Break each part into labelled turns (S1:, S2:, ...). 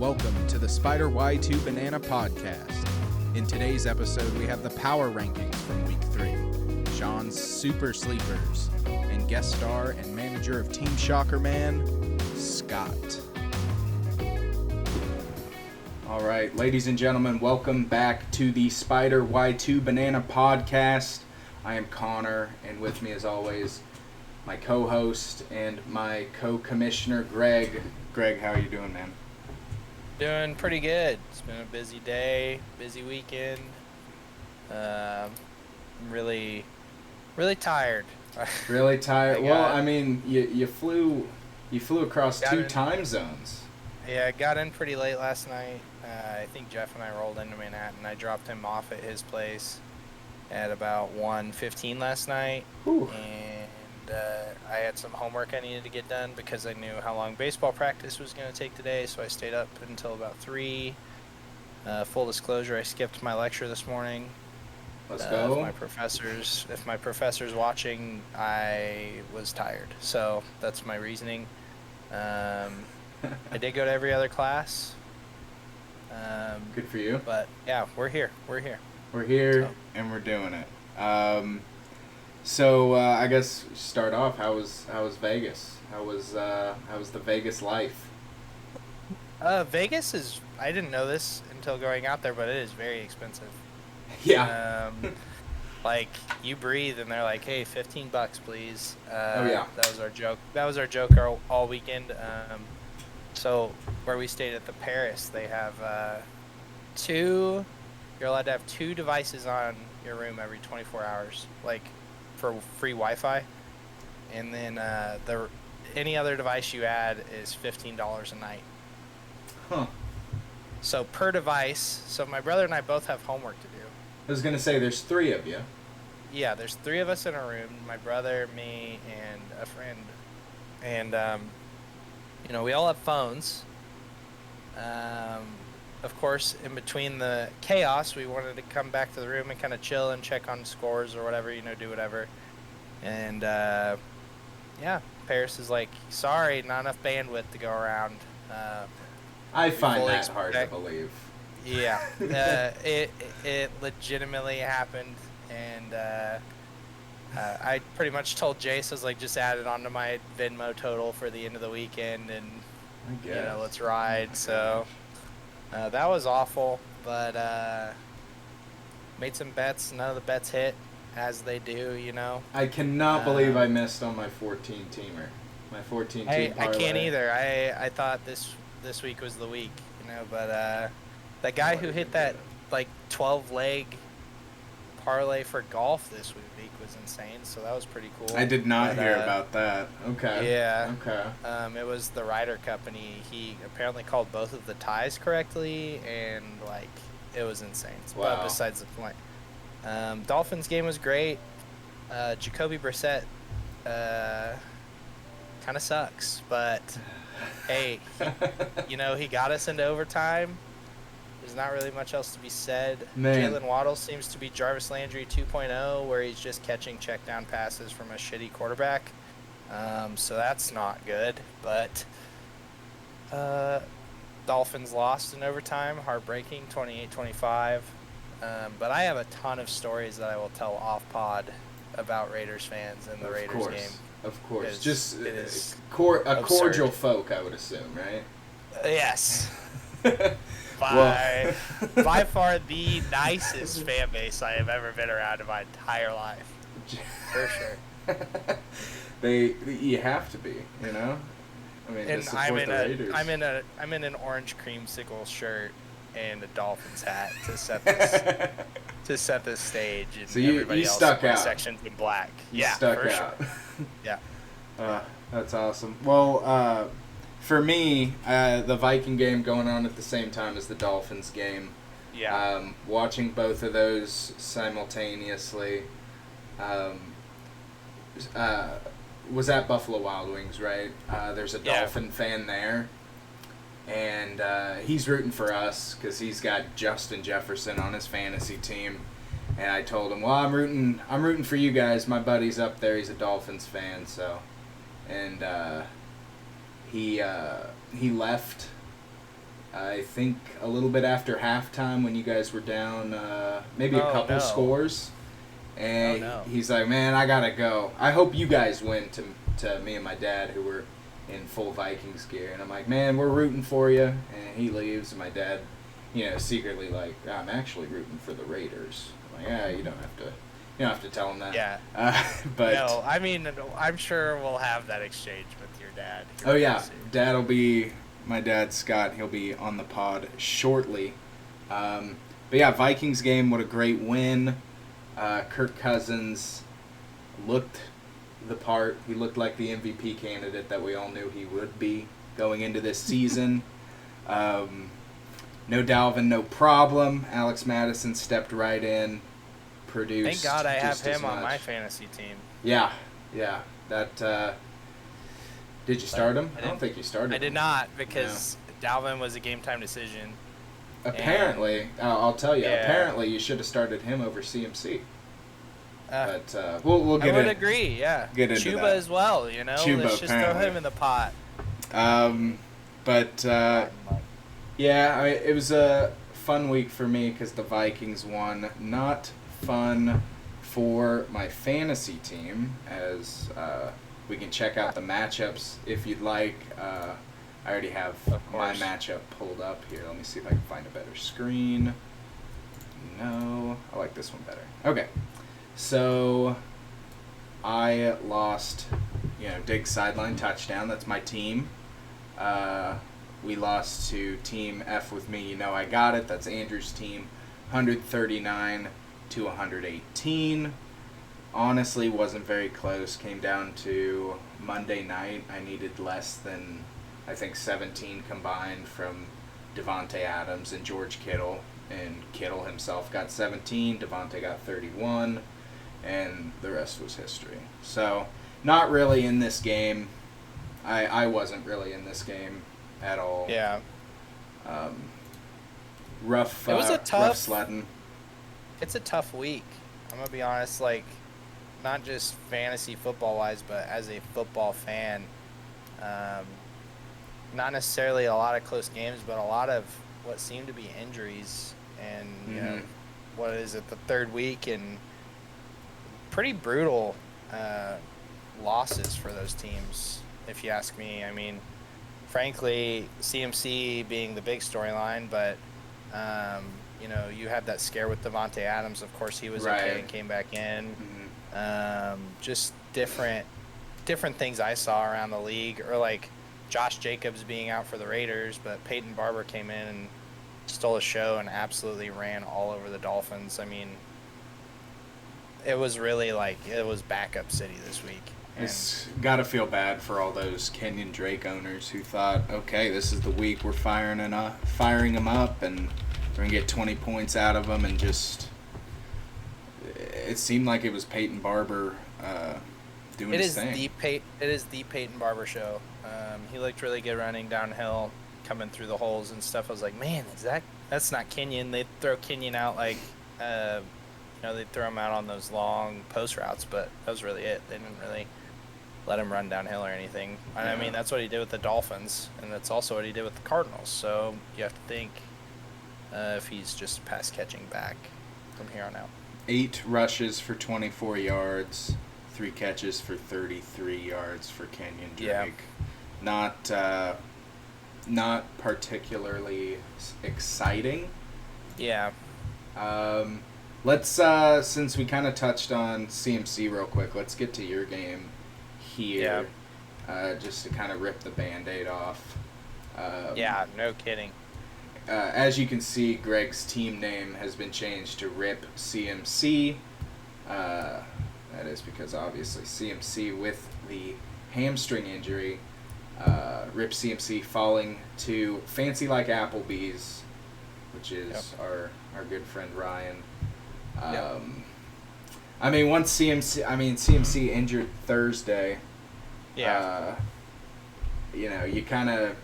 S1: Welcome to the Spider Y2 Banana Podcast. In today's episode, we have the power rankings from Week 3, Sean's Super Sleepers, and guest star and manager of Team Shockerman, Scott. All right, ladies and gentlemen, welcome back to the Spider Y2 Banana Podcast. I am Connor, and with me, as always, my co-host and my co-commissioner, Greg. Greg, how are you doing, man?
S2: Doing pretty good. It's been a busy day, busy weekend. I'm really tired.
S1: Really tired? Well, I mean, you flew across two time zones.
S2: Yeah, I got in pretty late last night. I think Jeff and I rolled into Manhattan. I dropped him off at his place at about 1:15 last night.
S1: Whew.
S2: And I had some homework I needed to get done because I knew how long baseball practice was going to take today, so I stayed up until about 3. Full disclosure, I skipped my lecture this morning.
S1: Let's go.
S2: If my professor's watching, I was tired. So that's my reasoning. I did go to every other class.
S1: Good for you.
S2: But yeah, we're here.
S1: We're here, and we're doing it. So I guess start off. How was Vegas? How was the Vegas life?
S2: Vegas is. I didn't know this until going out there, but it is very expensive.
S1: Yeah.
S2: Like you breathe, and they're like, "Hey, $15, please."
S1: Oh yeah.
S2: That was our joke. That was our joke all weekend. So where we stayed at the Paris, they have You're allowed to have 2 devices on your room every 24 hours, like for free Wi-Fi, and then any other device you add is $15 a night.
S1: Huh.
S2: So per device. So my brother and I both have homework to do.
S1: I was gonna say there's 3 of you.
S2: Yeah, there's 3 of us in a room. My brother, me, and a friend. And we all have phones. Of course, in between the chaos, we wanted to come back to the room and kind of chill and check on scores or whatever, do whatever. And, Paris is like, sorry, not enough bandwidth to go around.
S1: I find that hard to believe.
S2: Yeah, it legitimately happened, and I pretty much told Jace, I was like, just add it onto my Venmo total for the end of the weekend, and, let's ride, so... that was awful, but made some bets. None of the bets hit, as they do,
S1: I cannot believe I missed on my 14-teamer. My 14-team parlay.
S2: I can't either. I thought this week was the week, but that guy who hit that, 12-leg parlay for golf this week was insane, so that was pretty cool.
S1: I did not hear about that. Okay.
S2: Yeah.
S1: Okay.
S2: It was the Ryder Cup, and he apparently called both of the ties correctly, and it was insane.
S1: Wow.
S2: But besides the point, Dolphins game was great. Jacoby Brissett kind of sucks, but hey, he got us into overtime. There's not really much else to be said. Jalen Waddle seems to be Jarvis Landry 2.0, where he's just catching check down passes from a shitty quarterback. So that's not good. But Dolphins lost in overtime, heartbreaking, 28-25. But I have a ton of stories that I will tell off pod about Raiders fans and the Raiders game.
S1: Of course. Just cordial folk, I would assume, right?
S2: Yes. By far the nicest fan base I have ever been around in my entire life, for sure.
S1: You have to be, I mean,
S2: and
S1: to support the Raiders.
S2: I'm in an orange creamsicle shirt and a Dolphins hat to set this stage, and
S1: so
S2: everybody
S1: you
S2: else
S1: stuck
S2: in my
S1: out.
S2: section's in black.
S1: Yeah, stuck
S2: for
S1: out.
S2: Sure. Yeah.
S1: That's awesome. Well, for me, the Viking game going on at the same time as the Dolphins game.
S2: Yeah.
S1: Watching both of those simultaneously. Was at Buffalo Wild Wings, right? There's a Dolphin fan there, and he's rooting for us because he's got Justin Jefferson on his fantasy team. And I told him, well, I'm rooting for you guys. My buddy's up there. He's a Dolphins fan, so, and he left I think a little bit after halftime when you guys were down maybe a couple scores. And he's like, man, I got to go. I hope you guys win to me and my dad who were in full Vikings gear. And I'm like, man, we're rooting for you. And he leaves. And my dad, secretly like, I'm actually rooting for the Raiders. I'm like, yeah, you don't have to tell him that.
S2: Yeah.
S1: But
S2: no, I mean, I'm sure we'll have that exchange with your dad.
S1: Oh, yeah. My dad, Scott, he'll be on the pod shortly. But yeah, Vikings game, what a great win. Kirk Cousins looked the part. He looked like the MVP candidate that we all knew he would be going into this season. No Dalvin, no problem. Alex Madison stepped right in, produced.
S2: Thank God I have him on my fantasy team.
S1: Yeah. That. Did you start him? I don't think you started him.
S2: I did not because Dalvin was a game time decision.
S1: Apparently, I'll tell you. Yeah. Apparently, you should have started him over CMC. But we'll get.
S2: I would agree. Yeah.
S1: Get into
S2: Chuba
S1: that.
S2: as well.
S1: Chuba,
S2: let's just throw him in the pot.
S1: Yeah, it was a fun week for me because the Vikings won. Not fun for my fantasy team, as we can check out the matchups if you'd like. I already have my matchup pulled up here. Let me see if I can find a better screen. No, I like this one better. Okay, so I lost, Diggs sideline touchdown. That's my team. We lost to Team F with me. I got it. That's Andrew's team, 139 to 118. Honestly, wasn't very close. Came down to Monday night. I needed less than, I think, 17 combined from Devontae Adams and George Kittle. And Kittle himself got 17. Devontae got 31. And the rest was history. So, not really in this game. I wasn't really in this game at all.
S2: Yeah.
S1: Rough.
S2: It was rough
S1: sledding.
S2: It's a tough week. I'm gonna be honest. Not just fantasy football wise, but as a football fan, not necessarily a lot of close games, but a lot of what seemed to be injuries, and what is it, the third week, and pretty brutal losses for those teams, if you ask me. I mean, frankly, CMC being the big storyline, but you had that scare with Devontae Adams. Of course, he was okay and came back in. Just different things I saw around the league, or Josh Jacobs being out for the Raiders, but Peyton Barber came in and stole a show and absolutely ran all over the Dolphins. I mean, it was really it was backup city this week.
S1: It's got to feel bad for all those Kenyon Drake owners who thought, okay, this is the week we're firing him up, and we're going to get 20 points out of him, and just it seemed like it was Peyton Barber doing his thing.
S2: It is the Peyton Barber show. He looked really good running downhill, coming through the holes and stuff. I was like, man, that's not Kenyon. They throw Kenyon out they throw him out on those long post routes, but that was really it. They didn't really let him run downhill or anything. And I mean, that's what he did with the Dolphins, and that's also what he did with the Cardinals. So you have to think if he's just pass catching back from here on out.
S1: 8 rushes for 24 yards, 3 catches for 33 yards for Kenyon Drake. Yeah. Not particularly exciting.
S2: Yeah.
S1: Let's since we kind of touched on CMC real quick, let's get to your game here. Yeah. Just to kind of rip the Band-Aid off.
S2: Yeah, no kidding.
S1: As you can see, Greg's team name has been changed to RIP CMC. That is because obviously CMC with the hamstring injury, RIP CMC falling to Fancy Like Applebee's, which is our good friend Ryan. I mean, CMC injured Thursday.
S2: Yeah.
S1: You kind of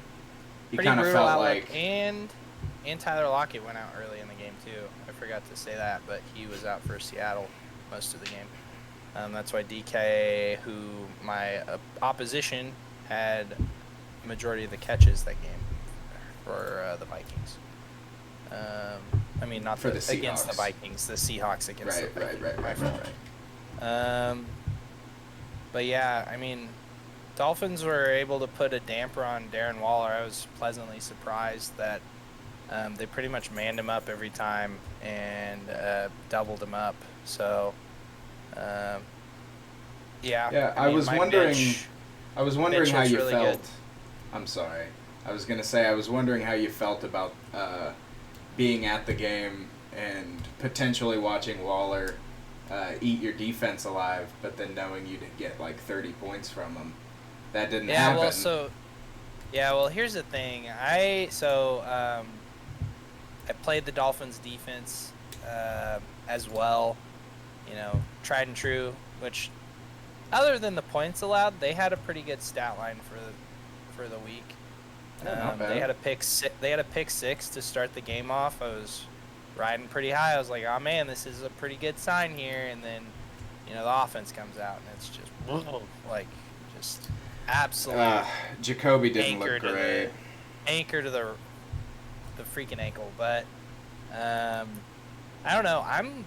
S1: felt
S2: like and Tyler Lockett went out early in the game too. I forgot to say that, but he was out for Seattle most of the game. That's why DK, who my opposition had majority of the catches that game for the Vikings. I mean, not
S1: for the Seahawks.
S2: Against the Vikings, the Seahawks against the Vikings.
S1: Right.
S2: But yeah, I mean, Dolphins were able to put a damper on Darren Waller. I was pleasantly surprised that they pretty much manned him up every time and doubled him up. So, yeah.
S1: Yeah, I was wondering how you
S2: really
S1: felt.
S2: Good.
S1: I'm sorry. I was gonna say I was wondering how you felt about being at the game and potentially watching Waller eat your defense alive, but then knowing you'd get like 30 points from him. That didn't happen.
S2: Well, here's the thing. I played the Dolphins defense as well. You know, tried and true. Which, other than the points allowed, they had a pretty good stat line for the week. They had a pick six to start the game off. I was riding pretty high. I was like, oh man, this is a pretty good sign here. And then, you know, the offense comes out and it's just just absolutely.
S1: Jacoby didn't look great.
S2: Anchor to the freaking ankle, but I don't know. I'm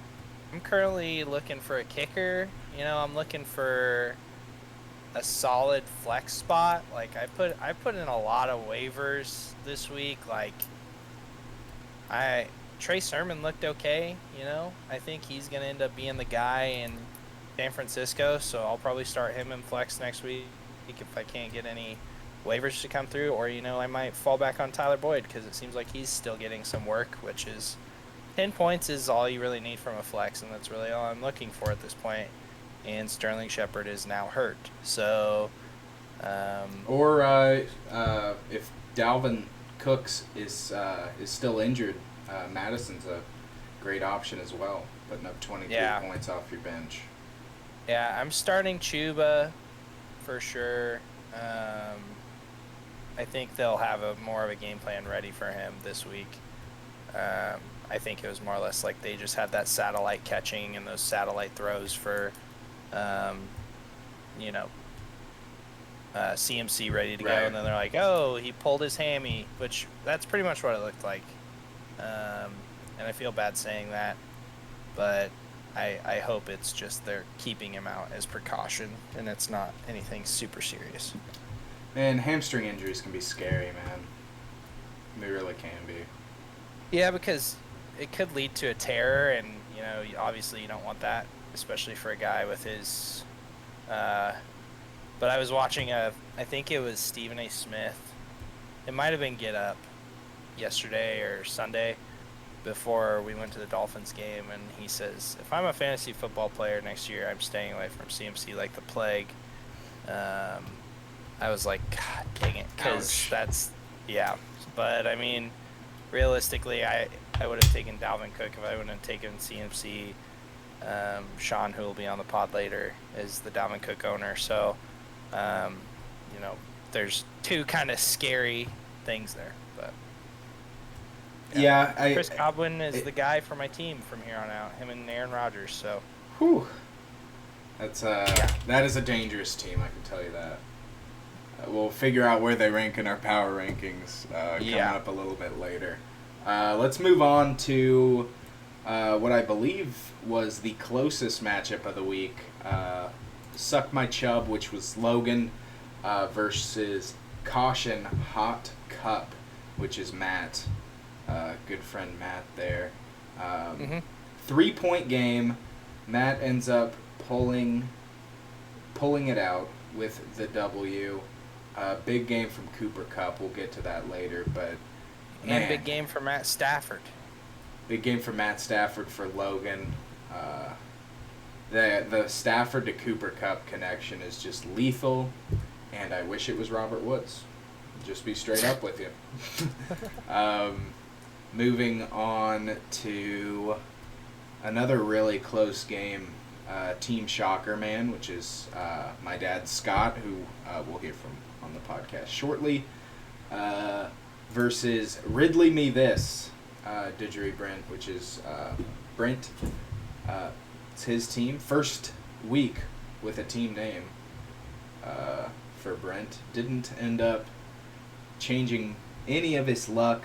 S2: currently looking for a kicker. You know, I'm looking for a solid flex spot. Like I put in a lot of waivers this week. Like Trey Sermon looked okay. You know, I think he's gonna end up being the guy in San Francisco. So I'll probably start him in flex next week if I can't get any waivers to come through, or you know, I might fall back on Tyler Boyd because it seems like he's still getting some work, which is 10 points is all you really need from a flex, and that's really all I'm looking for at this point. And Sterling Shepard is now hurt, so
S1: if Dalvin Cooks is still injured, Madison's a great option as well, putting up 23 points off your bench.
S2: Yeah, I'm starting Chuba for sure. I think they'll have more of a game plan ready for him this week. I think it was more or less like they just had that satellite catching and those satellite throws for, CMC ready to go. And then they're like, oh, he pulled his hammy, which that's pretty much what it looked like. And I feel bad saying that, but I hope it's just they're keeping him out as precaution and it's not anything super serious.
S1: Man, hamstring injuries can be scary, man. They really can be.
S2: Yeah, because it could lead to a tear, and, you know, obviously you don't want that, especially for a guy with his... but I was watching I think it was Stephen A. Smith. It might have been Get Up yesterday or Sunday before we went to the Dolphins game, and he says, if I'm a fantasy football player next year, I'm staying away from CMC like the plague. I was like, God dang it, because that's, yeah. But, I mean, realistically, I would have taken Dalvin Cook if I wouldn't have taken CMC. Sean, who will be on the pod later, is the Dalvin Cook owner. So, you know, there's two kind of scary things there. But
S1: yeah,
S2: Chris Godwin is the guy for my team from here on out. Him and Aaron Rodgers. So,
S1: whew, that is a dangerous team. I can tell you that. We'll figure out where they rank in our power rankings coming up a little bit later. Let's move on to what I believe was the closest matchup of the week. Suck My Chub, which was Logan, versus Caution Hot Cup, which is Matt. Good friend Matt there. 3-point game. Matt ends up pulling it out with the W. Big game from Cooper Kupp. We'll get to that later, but
S2: and big game for Matt Stafford.
S1: Big game for Matt Stafford for Logan. The Stafford to Cooper Kupp connection is just lethal, and I wish it was Robert Woods. Just be straight up with you. Moving on to another really close game. Team Shockerman, which is my dad Scott, who we'll hear from on the podcast shortly, versus Ridley Me This, Didgeridoo Brent, which is Brent. It's his team. First week with a team name for Brent. Didn't end up changing any of his luck,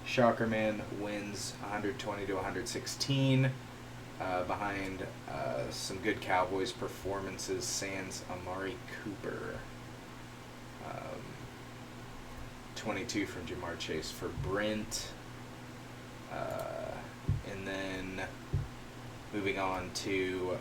S1: Shockerman wins 120-116 behind some good Cowboys performances, sans Amari Cooper. 22 from Jamar Chase for Brent. And then moving on to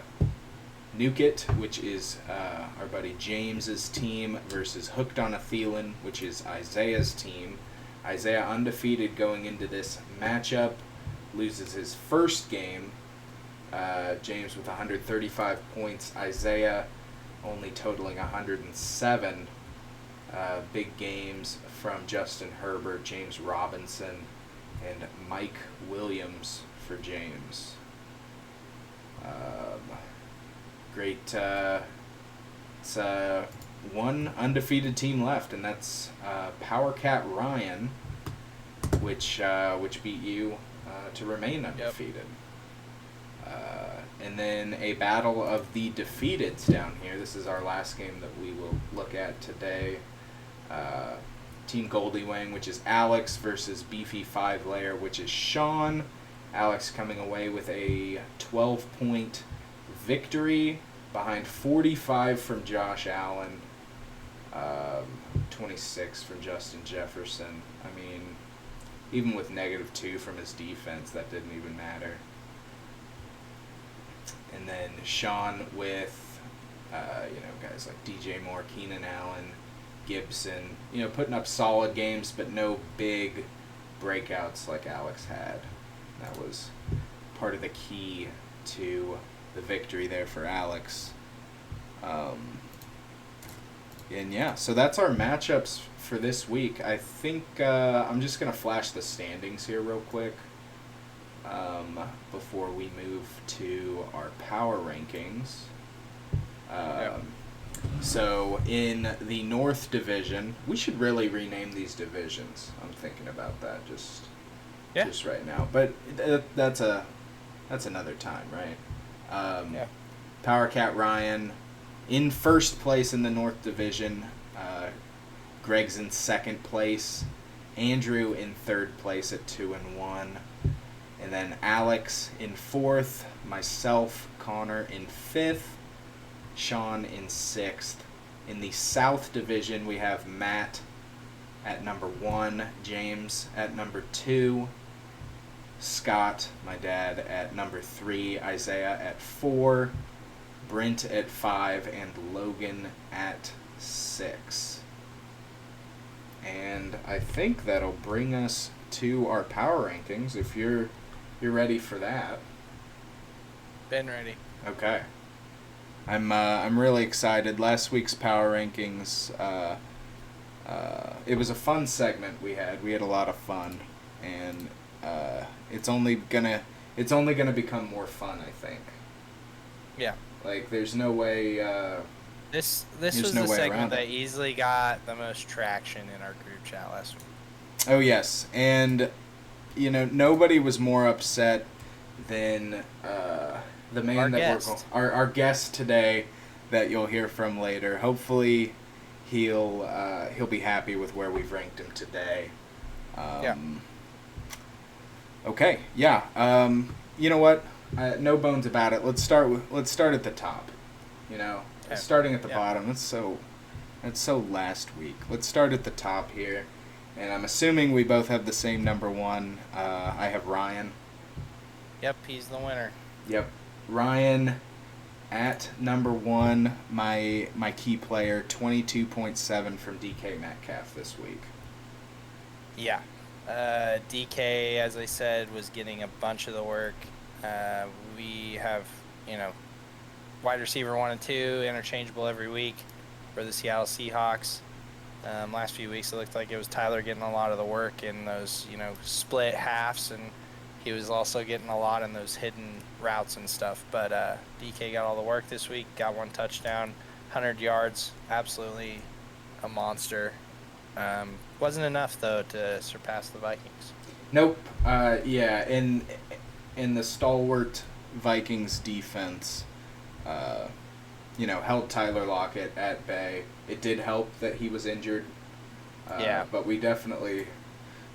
S1: Nuke It, which is our buddy James's team, versus Hooked on a Thielen, which is Isaiah's team. Isaiah undefeated going into this matchup, loses his first game. James with 135 points, Isaiah only totaling 107. Big games from Justin Herbert, James Robinson, and Mike Williams for James. Great. It's one undefeated team left, and that's Power Cat Ryan, which beat you to remain undefeated. And then a battle of the defeateds down here. This is our last game that we will look at today. Team Goldie Wang, which is Alex, versus Beefy 5-Layer, which is Sean. Alex coming away with a 12-point victory behind 45 from Josh Allen, 26 from Justin Jefferson. I mean, even with -2 from his defense, that didn't even matter. And then Sean with, guys like DJ Moore, Keenan Allen, Gibson, putting up solid games, but no big breakouts like Alex had. That was part of the key to the victory there for Alex. So that's our matchups for this week. I think I'm just going to flash the standings here real quick before we move to our power rankings. So in the North Division, we should really rename these divisions. I'm thinking about that just right now. But that's another time, right? Power Cat Ryan in first place in the North Division. Greg's in second place. Andrew in third place at 2-1. And then Alex in fourth. Myself, Connor in fifth. Sean in sixth. In the South Division, we have Matt at number 1, James at number 2, Scott, my dad, at number 3, Isaiah at 4, Brent at 5, and Logan at 6. And I think that'll bring us to our power rankings, if you're ready for that.
S2: Been ready.
S1: Okay. I'm really excited. Last week's power rankings, it was a fun segment we had. We had a lot of fun, and it's only gonna become more fun, I think.
S2: Yeah.
S1: Like, there's no way.
S2: This was the segment that easily got the most traction in our group chat last week.
S1: Oh yes, and nobody was more upset than the man our guest today that you'll hear from later. Hopefully, he'll be happy with where we've ranked him today. Okay. Yeah. You know what? No bones about it. Let's start at the top. Starting at the bottom. That's so last week. Let's start at the top here, and I'm assuming we both have the same number 1. I have Ryan.
S2: Yep, he's the winner.
S1: Yep, Ryan at number 1. My key player, 22.7 from DK Metcalf this week.
S2: Yeah. DK, as I said, was getting a bunch of the work. We have, wide receiver 1 and 2 interchangeable every week for the Seattle Seahawks. Last few weeks, it looked like it was Tyler getting a lot of the work in those, split halves, and he was also getting a lot in those hidden routes and stuff. But DK got all the work this week, got 1 touchdown, 100 yards, absolutely a monster. Wasn't enough, though, to surpass the Vikings.
S1: Nope. Yeah, in the stalwart Vikings defense, held Tyler Lockett at bay. It did help that he was injured. But we definitely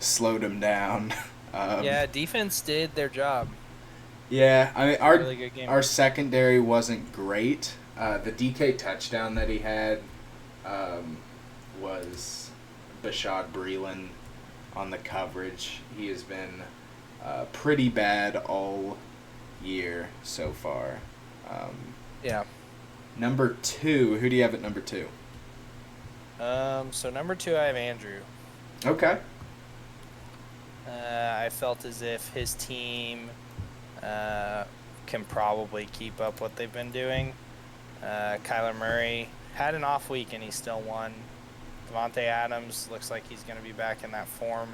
S1: slowed him down.
S2: Yeah, defense did their job.
S1: Yeah, I mean
S2: Really good game.
S1: our secondary wasn't great. The DK touchdown that he had was Bashad Breeland on the coverage. He has been pretty bad all year so far.
S2: Yeah.
S1: Number 2, who do you have at number 2?
S2: So number 2, I have Andrew.
S1: Okay.
S2: I felt as if his team can probably keep up what they've been doing. Kyler Murray had an off week and he still won. Devontae Adams looks like he's going to be back in that form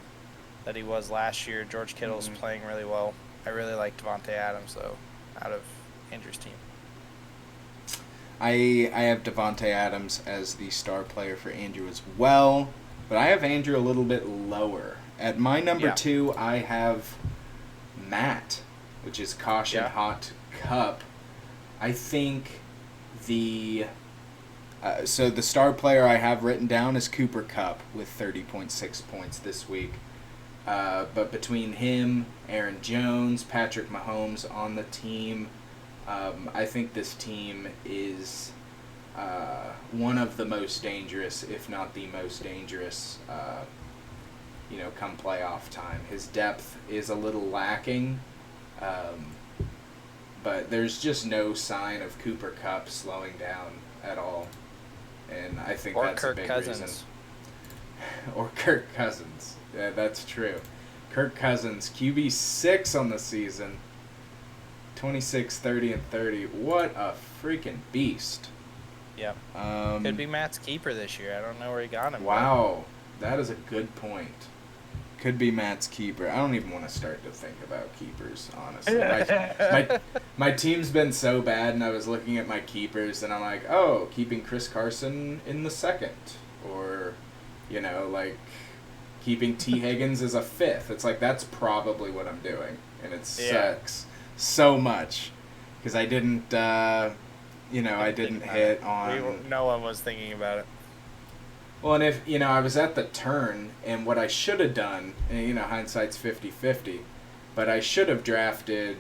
S2: that he was last year. George Kittle's playing really well. I really like Devontae Adams, though, out of Andrew's team.
S1: I have Devontae Adams as the star player for Andrew as well, but I have Andrew a little bit lower. At my number 2, I have Matt, which is Caution Hot Cup. I think so the star player I have written down is Cooper Kupp with 30.6 points this week. But between him, Aaron Jones, Patrick Mahomes on the team, I think this team is one of the most dangerous, if not the most dangerous, come playoff time. His depth is a little lacking, but there's just no sign of Cooper Kupp slowing down at all. And I think that's
S2: Kirk
S1: a big
S2: Cousins.
S1: reason. Or Kirk Cousins. Yeah, that's true. Kirk Cousins, QB6 on the season. 26, 30, and 30. What a freaking beast.
S2: Yeah. Could be Matt's keeper this year. I don't know where he got him.
S1: Wow. That is a good point. Could be Matt's keeper. I don't even want to start to think about keepers, honestly. My team's been so bad, and I was looking at my keepers, and I'm like, oh, keeping Chris Carson in the second. Or, keeping T. Higgins as a 5th. It's like, that's probably what I'm doing. And it sucks so much. Because I didn't, I didn't hit on...
S2: No one was thinking about it.
S1: Well, and if, I was at the turn, and what I should have done, and, hindsight's 50-50, but I should have drafted,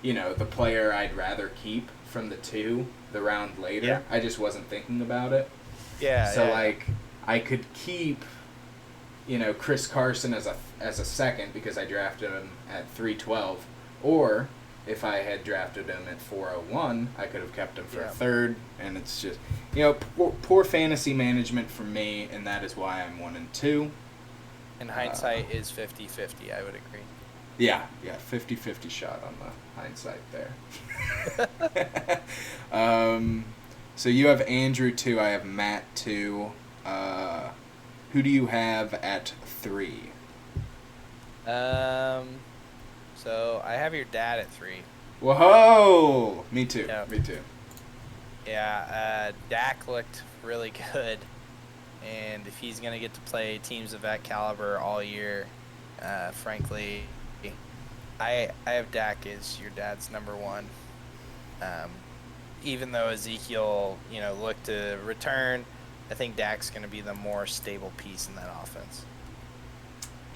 S1: the player I'd rather keep from the 2 the round later.
S2: Yeah.
S1: I just wasn't thinking about it.
S2: Yeah.
S1: So, I could keep, Chris Carson as a second because I drafted him at 312, or if I had drafted him at 401, I could have kept him for a third, and it's just, poor fantasy management for me, and that is why I'm 1 and 2.
S2: And hindsight is 50-50, I would agree.
S1: Yeah, 50-50 shot on the hindsight there. So you have Andrew 2, I have Matt 2. Who do you have at 3?
S2: So I have your dad at 3.
S1: Whoa! Me too.
S2: Yeah.
S1: Me too.
S2: Yeah, Dak looked really good, and if he's gonna get to play teams of that caliber all year, frankly, I have Dak as your dad's number 1. Even though Ezekiel, looked to return, I think Dak's gonna be the more stable piece in that offense.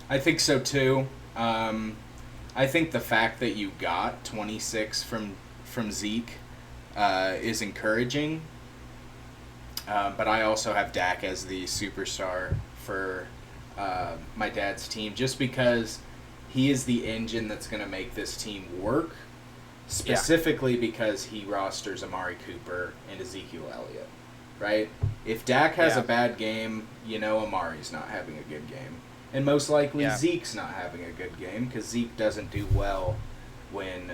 S1: I think so too. I think the fact that you got 26 from Zeke is encouraging. But I also have Dak as the superstar for my dad's team, just because he is the engine that's going to make this team work, specifically because he rosters Amari Cooper and Ezekiel Elliott, right? If Dak has a bad game, Amari's not having a good game. And most likely Zeke's not having a good game because Zeke doesn't do well when,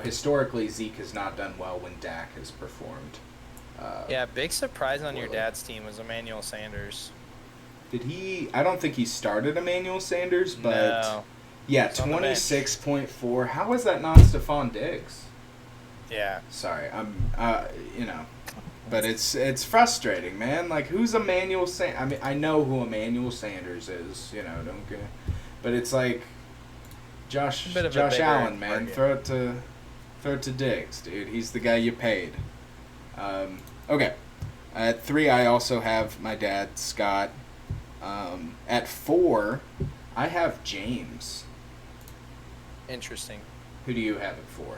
S1: historically Zeke has not done well when Dak has performed.
S2: Big surprise on your dad's team was Emmanuel Sanders.
S1: Did he? I don't think he started Emmanuel Sanders, but
S2: no.
S1: 26.4. How is that not Stephon Diggs?
S2: Yeah.
S1: Sorry, but it's frustrating, man. Like, who's Emmanuel Sanders? I mean, I know who Emmanuel Sanders is. Don't get. But it's like Josh Allen, man.
S2: Target.
S1: Throw it to Diggs, dude. He's the guy you paid. Okay. At 3, I also have my dad, Scott. At 4, I have James.
S2: Interesting.
S1: Who do you have at 4?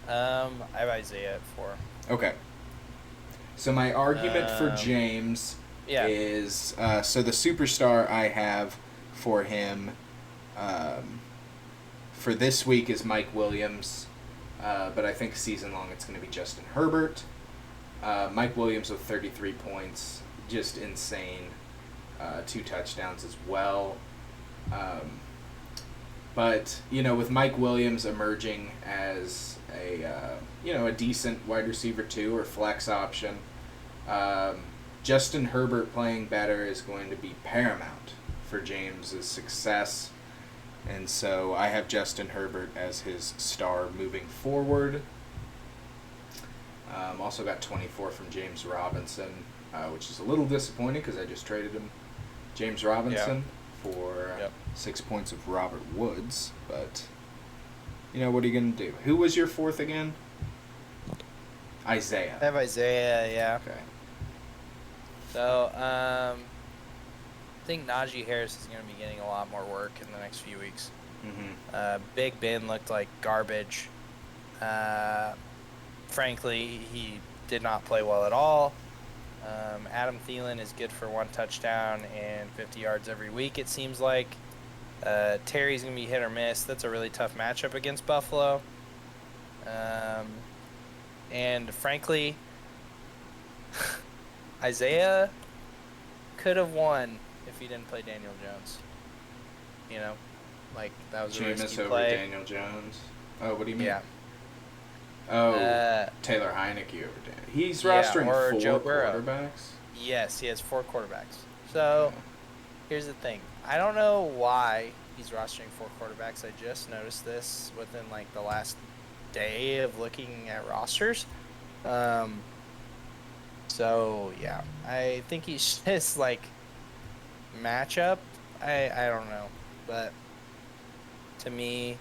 S2: I have Isaiah at 4.
S1: Okay. So my argument for James is so the superstar I have for him for this week is Mike Williams, but I think season long it's going to be Justin Herbert. Mike Williams with 33 points, just insane. 2 touchdowns as well. But, with Mike Williams emerging as a decent wide receiver 2 or flex option, Justin Herbert playing better is going to be paramount for James's success. And so I have Justin Herbert as his star moving forward. Also got 24 from James Robinson, which is a little disappointing because I just traded him. James Robinson for 6 points of Robert Woods. But, what are you going to do? Who was your 4th again? Isaiah.
S2: I have Isaiah, yeah.
S1: Okay.
S2: So, I think Najee Harris is going to be getting a lot more work in the next few weeks.
S1: Mm-hmm.
S2: Big Ben looked like garbage. Frankly, he did not play well at all. Adam Thielen is good for 1 touchdown and 50 yards every week, it seems like. Terry's going to be hit or miss. That's a really tough matchup against Buffalo. And frankly, Isaiah could have won if he didn't play Daniel Jones. That was a risky
S1: Jameis over
S2: play.
S1: Daniel Jones. Oh, what do you mean?
S2: Yeah.
S1: Taylor Heineke over Daniel. He's rostering 4
S2: Joe Burrow.
S1: quarterbacks?
S2: Yes, he has 4 quarterbacks. So, here's the thing. I don't know why he's rostering 4 quarterbacks. I just noticed this within, the last day of looking at rosters. So, yeah. I think he's just, matchup. I don't know. But, to me,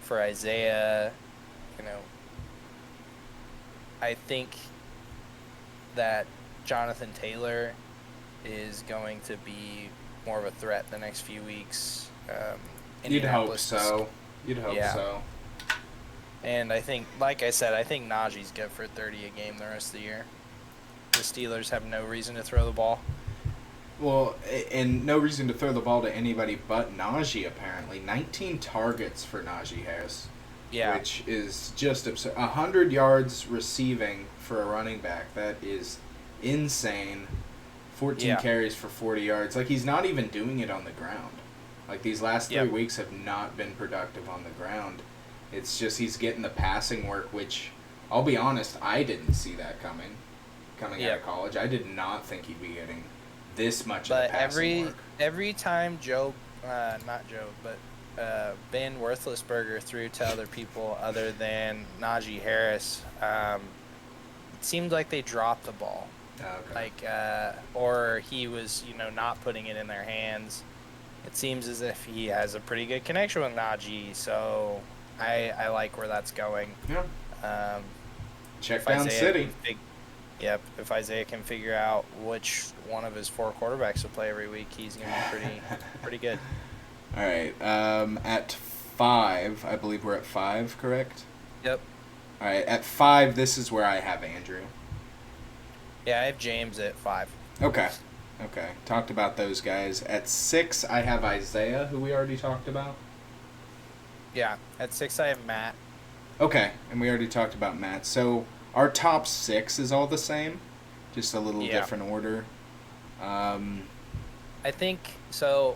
S2: for Isaiah, I think that Jonathan Taylor is going to be more of a threat the next few weeks.
S1: You'd hope so.
S2: And I think, like I said, I think Najee's good for 30 a game the rest of the year. The Steelers have no reason to throw the ball.
S1: Well, and no reason to throw the ball to anybody but Najee, apparently. 19 targets for Najee Harris.
S2: Yeah.
S1: Which is just absurd. 100 yards receiving for a running back. That is insane. 14 carries for 40 yards. He's not even doing it on the ground. These last 3 weeks have not been productive on the ground. It's just he's getting the passing work, which, I'll be honest, I didn't see that coming out of college. I did not think he'd be getting this much of the passing work. Every time
S2: Ben Worthlessberger threw to other people other than Najee Harris, it seemed like they dropped the ball.
S1: Okay.
S2: Or he was, not putting it in their hands. It seems as if he has a pretty good connection with Najee, so I like where that's going.
S1: Yeah. Check down City.
S2: If Isaiah can figure out which one of his 4 quarterbacks to play every week, he's going to be pretty good.
S1: All right. At 5, I believe we're at 5, correct?
S2: Yep.
S1: All right. At 5, this is where I have Andrew.
S2: Yeah, I have James at 5.
S1: Okay. Talked about those guys. At 6, I have Isaiah, who we already talked about.
S2: Yeah. At 6, I have Matt.
S1: Okay. And we already talked about Matt. So our top 6 is all the same, just a little different order.
S2: I think so.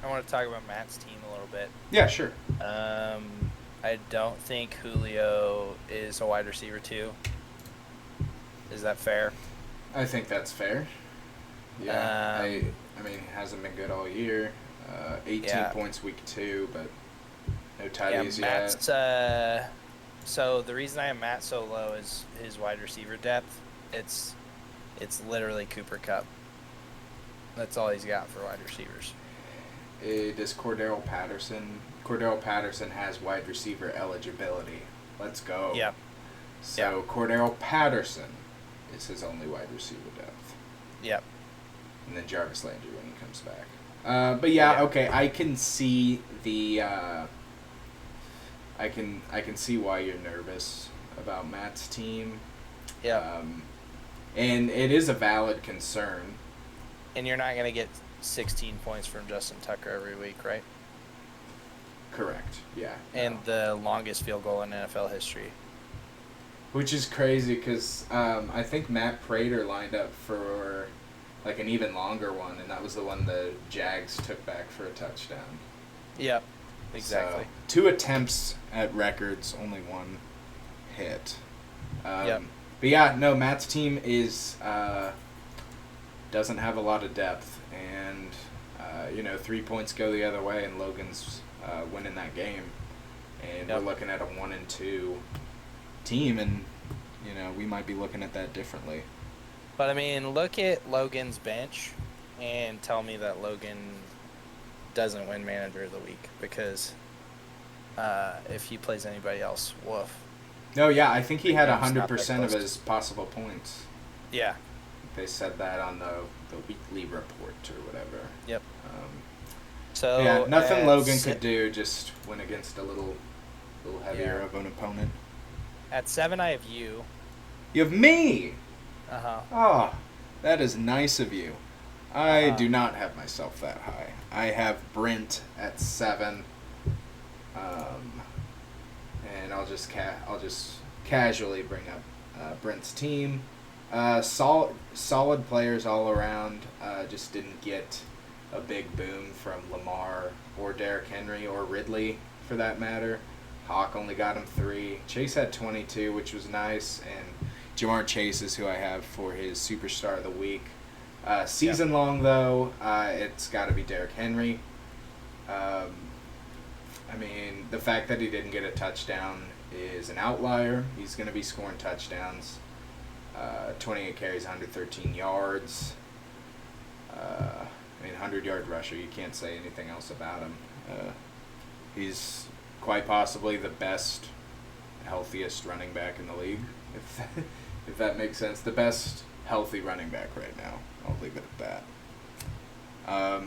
S2: I want to talk about Matt's team a little bit.
S1: Yeah, sure.
S2: I don't think Julio is a wide receiver 2. Is that fair?
S1: I think that's fair. Yeah, I mean, he hasn't been good all year. 18 points week 2, but no tutties yet.
S2: So the reason I have Matt so low is his wide receiver depth. It's literally Cooper Kupp. That's all he's got for wide receivers.
S1: Does Cordero Patterson has wide receiver eligibility. Let's go.
S2: Yep.
S1: So Cordero Patterson is his only wide receiver depth.
S2: Yep.
S1: and then Jarvis Landry when he comes back. But yeah, okay, I can see the I can see why you're nervous about Matt's team.
S2: Yeah.
S1: And it is a valid concern.
S2: And you're not going to get 16 points from Justin Tucker every week, right?
S1: Correct. Yeah.
S2: And the longest field goal in NFL history.
S1: Which is crazy because I think Matt Prater lined up for like an even longer one, and that was the one the Jags took back for a touchdown.
S2: Yep, exactly.
S1: So, 2 attempts at records, only 1 hit.
S2: Yep.
S1: But yeah, no, Matt's team is doesn't have a lot of depth, and 3 points go the other way, and Logan's winning that game, and we're looking at a 1-2 team, and we might be looking at that differently.
S2: But I mean, look at Logan's bench and tell me that Logan doesn't win Manager of the Week, because if he plays anybody else, woof.
S1: No, yeah, I think he had 100% of his possible points.
S2: Yeah.
S1: They said that on the weekly report or whatever.
S2: Yep. So
S1: yeah, nothing Logan could do, just went against a little heavier of an opponent.
S2: At 7, I have you.
S1: You have me!
S2: Uh-huh.
S1: Oh, that is nice of you. I do not have myself that high. I have Brent at 7. And I'll just casually bring up Brent's team. Solid players all around. Just didn't get a big boom from Lamar or Derrick Henry or Ridley, for that matter. Hawk only got him 3. Chase had 22, which was nice, and Jamar Chase is who I have for his Superstar of the Week. Season long, though, it's got to be Derrick Henry. I mean, the fact that he didn't get a touchdown is an outlier. He's going to be scoring touchdowns. 28 carries, 113 yards. 100-yard rusher. You can't say anything else about him. He's quite possibly the best, healthiest running back in the league, if that makes sense. The best healthy running back right now. I'll leave it at that.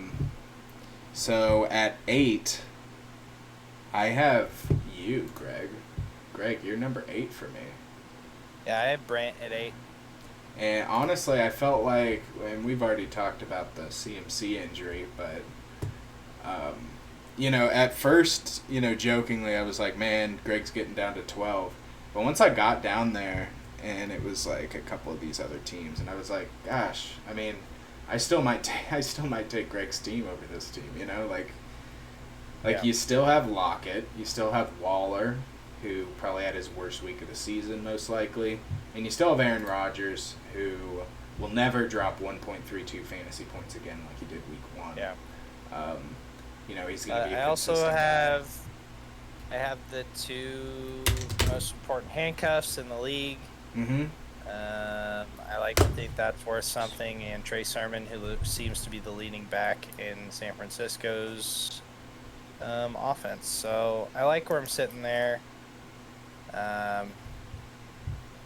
S1: So at 8, I have you, Greg. Greg, you're number 8 for me.
S2: Yeah, I have Brent at 8.
S1: And honestly, I felt like, and we've already talked about the CMC injury, but, at first, jokingly, I was like, man, Greg's getting down to 12. But once I got down there, and it was like a couple of these other teams, and I was like, gosh, I still might take Greg's team over this team, you still have Lockett, you still have Waller, who probably had his worst week of the season, most likely. And you still have Aaron Rodgers, who will never drop 1.32 fantasy points again like he did week 1.
S2: Yeah.
S1: He's going to be a
S2: I also
S1: consistent
S2: have...
S1: guy.
S2: I have the 2 most important handcuffs in the league.
S1: Mm-hmm.
S2: I like to think that's worth something. And Trey Sermon, who seems to be the leading back in San Francisco's offense. So I like where I'm sitting there.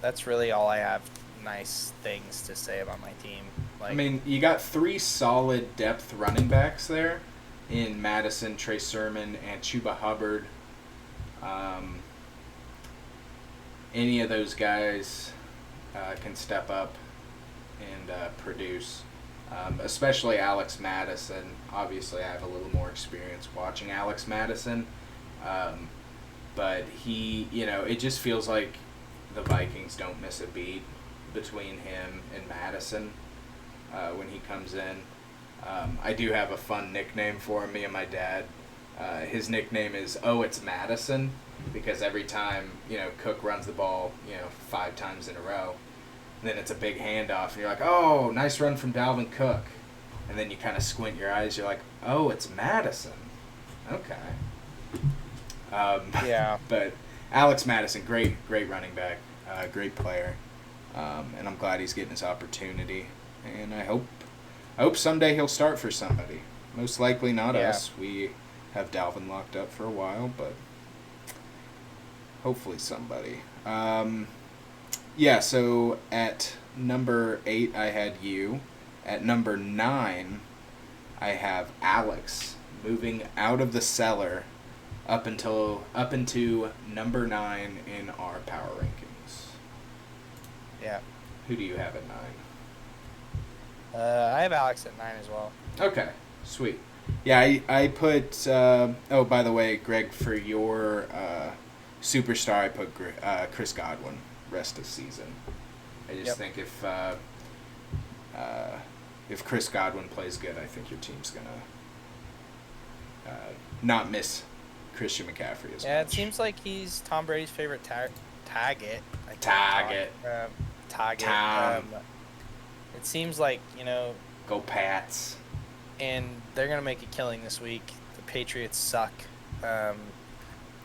S2: That's really all I have nice things to say about my team.
S1: You got 3 solid depth running backs there in Madison, Trey Sermon, and Chuba Hubbard. Any of those guys can step up and produce. Especially Alex Madison. Obviously, I have a little more experience watching Alex Madison. But he, it just feels like the Vikings don't miss a beat between him and Madison when he comes in. I do have a fun nickname for him, me and my dad. His nickname is It's Madison, because every time, Cook runs the ball, 5 times in a row, and then it's a big handoff, and you're like, oh, nice run from Dalvin Cook. And then you kind of squint your eyes, you're like, oh, it's Madison. Okay.
S2: Yeah.
S1: But Alex Madison, great running back, great player, and I'm glad he's getting his opportunity. And I hope someday he'll start for somebody. Most likely not us. We have Dalvin locked up for a while, but hopefully somebody. So at number 8, I had you. At number 9, I have Alex moving out of the cellar up into number 9 in our power rankings.
S2: Yeah.
S1: Who do you have at 9?
S2: I have Alex at 9 as well.
S1: Okay, sweet. Yeah, I put. Oh, by the way, Greg, for your superstar, I put Chris Godwin rest of season. I just think if Chris Godwin plays good, I think your team's gonna not miss Christian McCaffrey as much.
S2: Yeah, it seems like he's Tom Brady's favorite target.
S1: Target.
S2: It seems like,
S1: Go Pats.
S2: And they're going to make a killing this week. The Patriots suck. I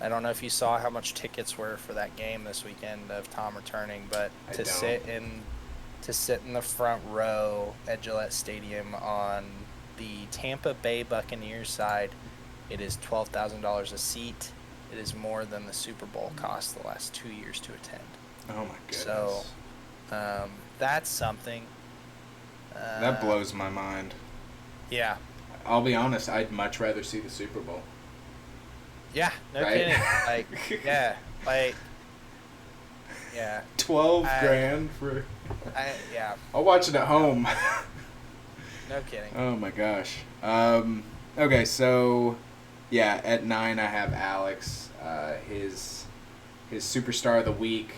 S2: don't know if you saw how much tickets were for that game this weekend of Tom returning, but to sit in the front row at Gillette Stadium on the Tampa Bay Buccaneers side, it is $12,000 a seat. It is more than the Super Bowl cost the last 2 years to attend.
S1: Oh my goodness.
S2: So that's something.
S1: That blows my mind.
S2: Yeah.
S1: I'll be honest, I'd much rather see the Super Bowl.
S2: Yeah, no kidding. Yeah.
S1: 12 grand for...
S2: Yeah.
S1: I'll watch it at home.
S2: No kidding.
S1: Oh my gosh. Okay, so... Yeah, at 9 I have Alex. His superstar of the week,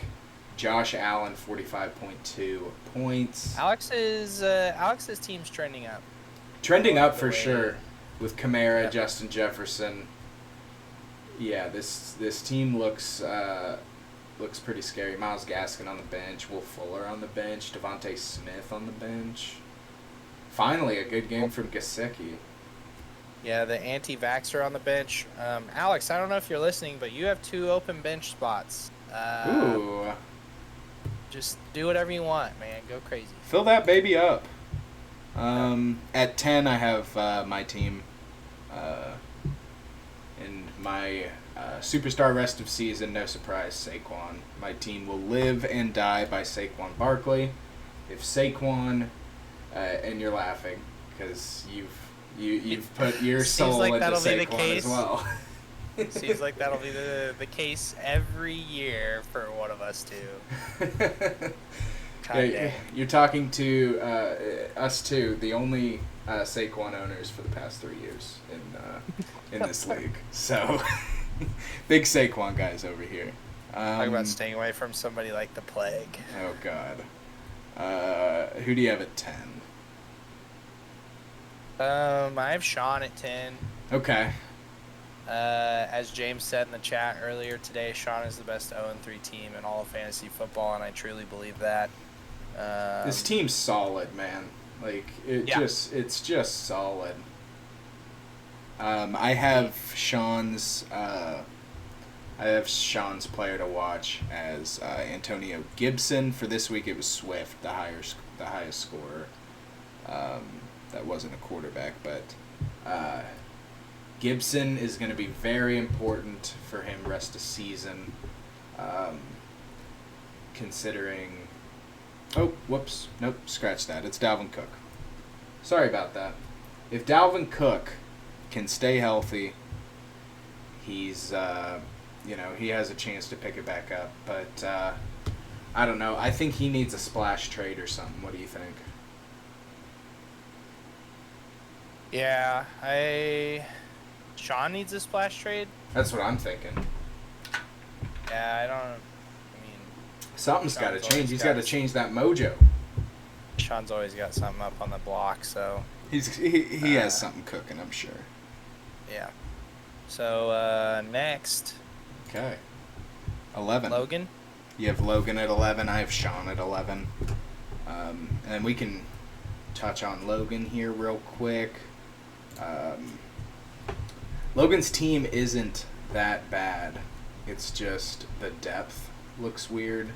S1: Josh Allen, 45.2 points.
S2: Alex's team's trending up.
S1: Trending up for sure, with Kamara, Justin Jefferson. Yeah, this team looks pretty scary. Myles Gaskin on the bench, Will Fuller on the bench, Devontae Smith on the bench. Finally, a good game from Gesicki.
S2: Yeah, the anti-vaxxer on the bench. Alex, I don't know if you're listening, but you have 2 open bench spots.
S1: Ooh.
S2: Just do whatever you want, man. Go crazy.
S1: Fill that baby up. At 10, I have my team. And my superstar rest of season, no surprise, Saquon. My team will live and die by Saquon Barkley. If Saquon, and you're laughing because you've put your soul into Saquon as well.
S2: Seems like that'll be the case every year for one of us two.
S1: Yeah, you're talking to us two, the only Saquon owners for the past 3 years in this league. So, big Saquon guys over here.
S2: Talk about staying away from somebody like the plague.
S1: Oh, God. Who do you have at 10?
S2: I have Sean at 10.
S1: Okay.
S2: As James said in the chat earlier today, Sean is the best 0-3 team in all of fantasy football, and I truly believe that.
S1: This team's solid, man. Like it's just solid. I have Sean's player to watch as Antonio Gibson. For this week, it was Swift, the highest scorer. That wasn't a quarterback, but Gibson is going to be very important for him rest of season, considering... Oh, whoops. Nope, scratch that. It's Dalvin Cook. Sorry about that. If Dalvin Cook can stay healthy, he's, he has a chance to pick it back up. But, I don't know. I think he needs a splash trade or something. What do you think?
S2: Yeah, Sean needs a splash trade?
S1: That's what I'm thinking.
S2: Yeah,
S1: Something's got to change. He's got to change that mojo.
S2: Sean's always got something up on the block, so...
S1: He has something cooking, I'm sure.
S2: Yeah. So, next...
S1: Okay. 11.
S2: Logan?
S1: You have Logan at 11. I have Sean at 11. And we can touch on Logan here real quick. Logan's team isn't that bad. It's just the depth looks weird.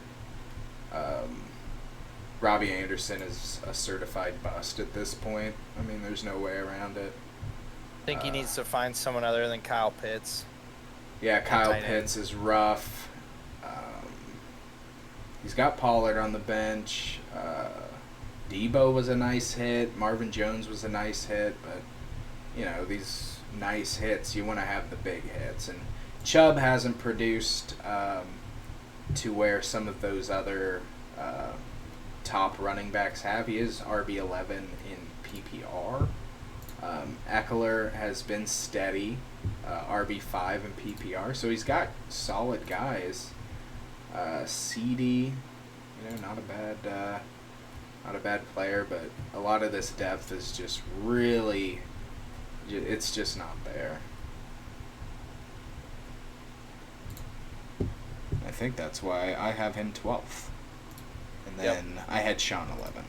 S1: Robbie Anderson is a certified bust at this point. I mean, there's no way around it.
S2: I think he needs to find someone other than Kyle Pitts.
S1: Yeah, Kyle Pitts is rough. He's got Pollard on the bench. Debo was a nice hit. Marvin Jones was a nice hit. But, these nice hits, you want to have the big hits. And Chubb hasn't produced to where some of those other top running backs have. He is RB11 in PPR. Eckler has been steady, RB5 in PPR. So he's got solid guys. CD, not a bad player, but a lot of this depth is just really, it's just not there. I think that's why I have him 12th. And then I had Sean 11.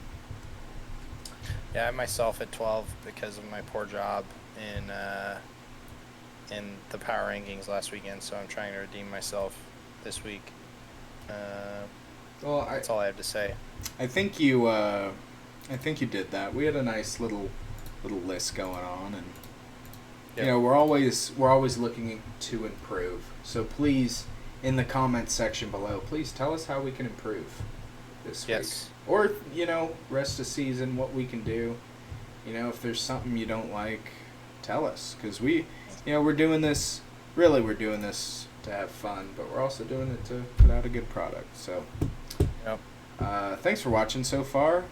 S2: Yeah, I have myself at 12 because of my poor job in the power rankings last weekend, so I'm trying to redeem myself this week. That's all I have to say.
S1: I think you did that. We had a nice little list going on, and we're always looking to improve. So please, in the comments section below, please tell us how we can improve this week. Or rest of season, what we can do. If there's something you don't like, tell us, because we're doing this. Really, we're doing this to have fun, but we're also doing it to put out a good product. So. Thanks for watching so far.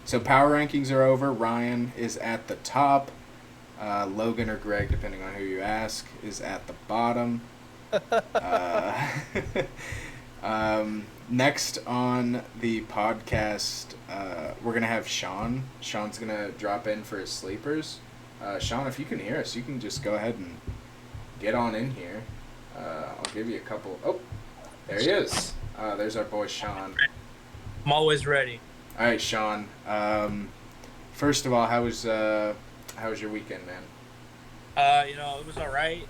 S1: So power rankings are over. Ryan is at the top. Logan or Greg, depending on who you ask, is at the bottom. Next on the podcast, we're going to have Sean. Sean's going to drop in for his sleepers. Sean, if you can hear us, you can just go ahead and get on in here. I'll give you a couple. Oh, there he is. There's our boy Sean.
S3: I'm always ready.
S1: All right, Sean. First of all, how was your weekend, man?
S3: It was all right.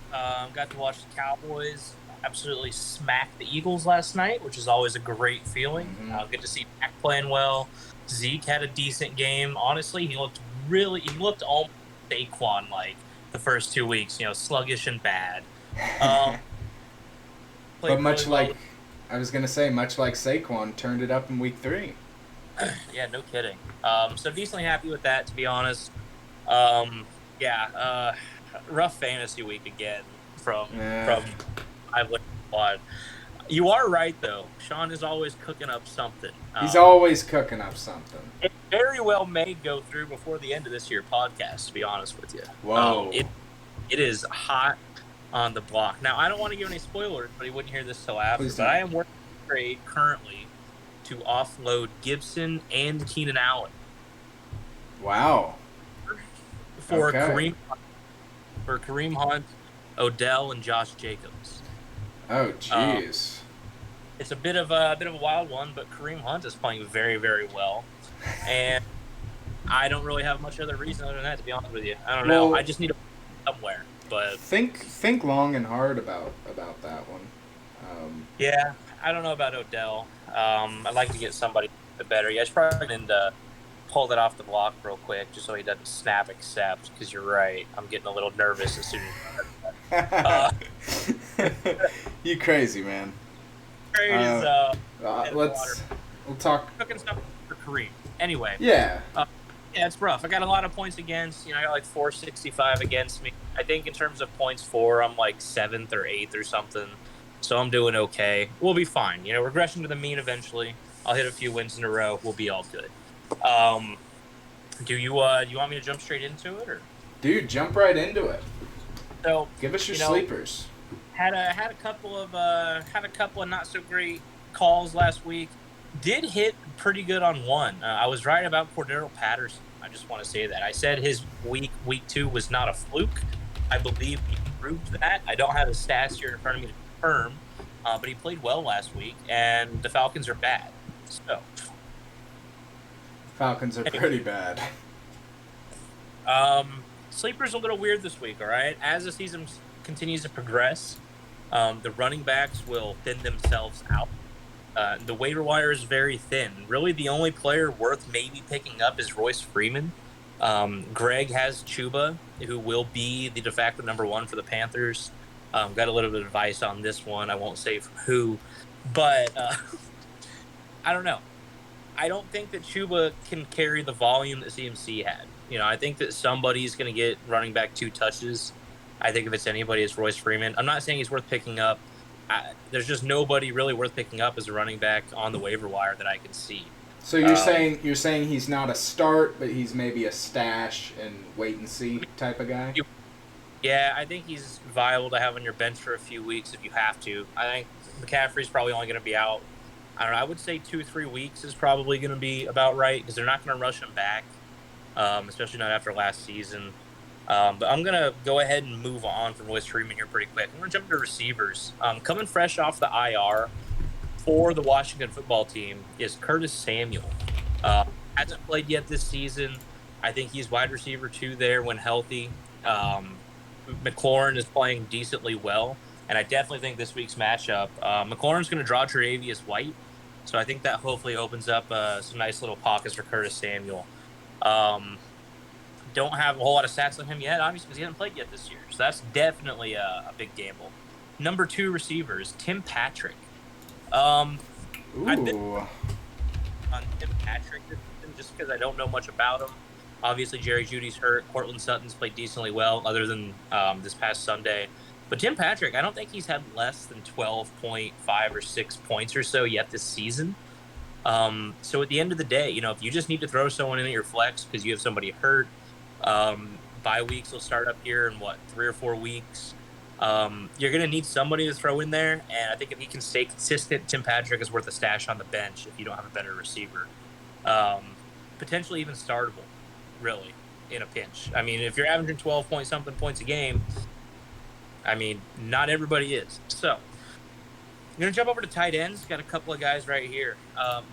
S3: Got to watch the Cowboys absolutely smack the Eagles last night, which is always a great feeling.
S1: Mm-hmm.
S3: Good to see Dak playing well. Zeke had a decent game. Honestly, he looked almost Saquon like the first 2 weeks. Sluggish and bad.
S1: But much really like. I was going to say, much like Saquon, turned it up in week 3.
S3: Yeah, no kidding. So decently happy with that, to be honest. Rough fantasy week again from I've looked at. You are right, though. Sean is always cooking up something.
S1: He's always cooking up something.
S3: It very well may go through before the end of this year podcast, to be honest with you.
S1: Whoa.
S3: It is hot on the block. Now, I don't want to give any spoilers, but he wouldn't hear this till after. But I am working a trade currently to offload Gibson and Keenan Allen.
S1: Wow.
S3: For Kareem Hunt, Odell, and Josh Jacobs.
S1: Oh, jeez.
S3: It's a bit of a wild one, but Kareem Hunt is playing very, very well, and I don't really have much other reason other than that, to be honest with you. I don't know. I just need to somewhere. But
S1: think long and hard about that one.
S3: Yeah, I don't know about Odell. I'd like to get somebody better. Yeah, I should probably need to pull that off the block real quick, just so he doesn't snap accept. Because you're right, I'm getting a little nervous as soon as.
S1: You crazy, man. We'll talk.
S3: Cooking stuff for Kareem. Anyway.
S1: Yeah.
S3: Yeah, it's rough. I got a lot of points against. I got like 465 against me. I think in terms of points for, I'm like 7th or 8th or something. So I'm doing okay. We'll be fine. Regression to the mean eventually. I'll hit a few wins in a row. We'll be all good. Do you want me to jump straight into it, or?
S1: Dude, jump right into it.
S3: So
S1: give us your sleepers.
S3: Had a couple of not so great calls last week. Did hit pretty good on one. I was right about Cordero Patterson. I just want to say that. I said his week 2 was not a fluke. I believe he proved that. I don't have his stats here in front of me to confirm, but he played well last week, and the Falcons are bad. So
S1: Falcons are pretty bad.
S3: Sleeper's a little weird this week, all right? As the season continues to progress, the running backs will thin themselves out. The waiver wire is very thin. Really, the only player worth maybe picking up is Royce Freeman. Greg has Chuba, who will be the de facto number 1 for the Panthers. Got a little bit of advice on this one. I won't say from who, but I don't know. I don't think that Chuba can carry the volume that CMC had. I think that somebody's going to get running back 2 touches. I think if it's anybody, it's Royce Freeman. I'm not saying he's worth picking up. There's just nobody really worth picking up as a running back on the waiver wire that I can see.
S1: So you're saying he's not a start, but he's maybe a stash and wait and see type of guy?
S3: Yeah, I think he's viable to have on your bench for a few weeks if you have to. I think McCaffrey's probably only going to be out. I don't know. I would say 2-3 weeks is probably going to be about right because they're not going to rush him back, especially not after last season. But I'm going to go ahead and move on from Royce Freeman here pretty quick. I'm going to jump to receivers. Coming fresh off the IR for the Washington football team is Curtis Samuel. Hasn't played yet this season. I think he's wide receiver 2 there when healthy. McLaurin is playing decently well, and I definitely think this week's matchup, McLaurin's going to draw Tre'Davious White, so I think that hopefully opens up some nice little pockets for Curtis Samuel. Don't have a whole lot of stats on him yet, obviously, because he hasn't played yet this year, so that's definitely a big gamble. Number 2 receivers, Tim Patrick. I've been on Tim Patrick this season just because I don't know much about him. Obviously, Jerry Jeudy's hurt. Cortland Sutton's played decently well, other than this past Sunday. But Tim Patrick, I don't think he's had less than 12.5 or 6 points or so yet this season. So at the end of the day, if you just need to throw someone in at your flex because you have somebody hurt, bye weeks will start up here in 3 or 4 weeks. You're going to need somebody to throw in there, and I think if he can stay consistent, Tim Patrick is worth a stash on the bench if you don't have a better receiver. Potentially even startable. Really, in a pinch. I mean, if you're averaging 12-point-something points a game, not everybody is. So, I'm going to jump over to tight ends. Got a couple of guys right here.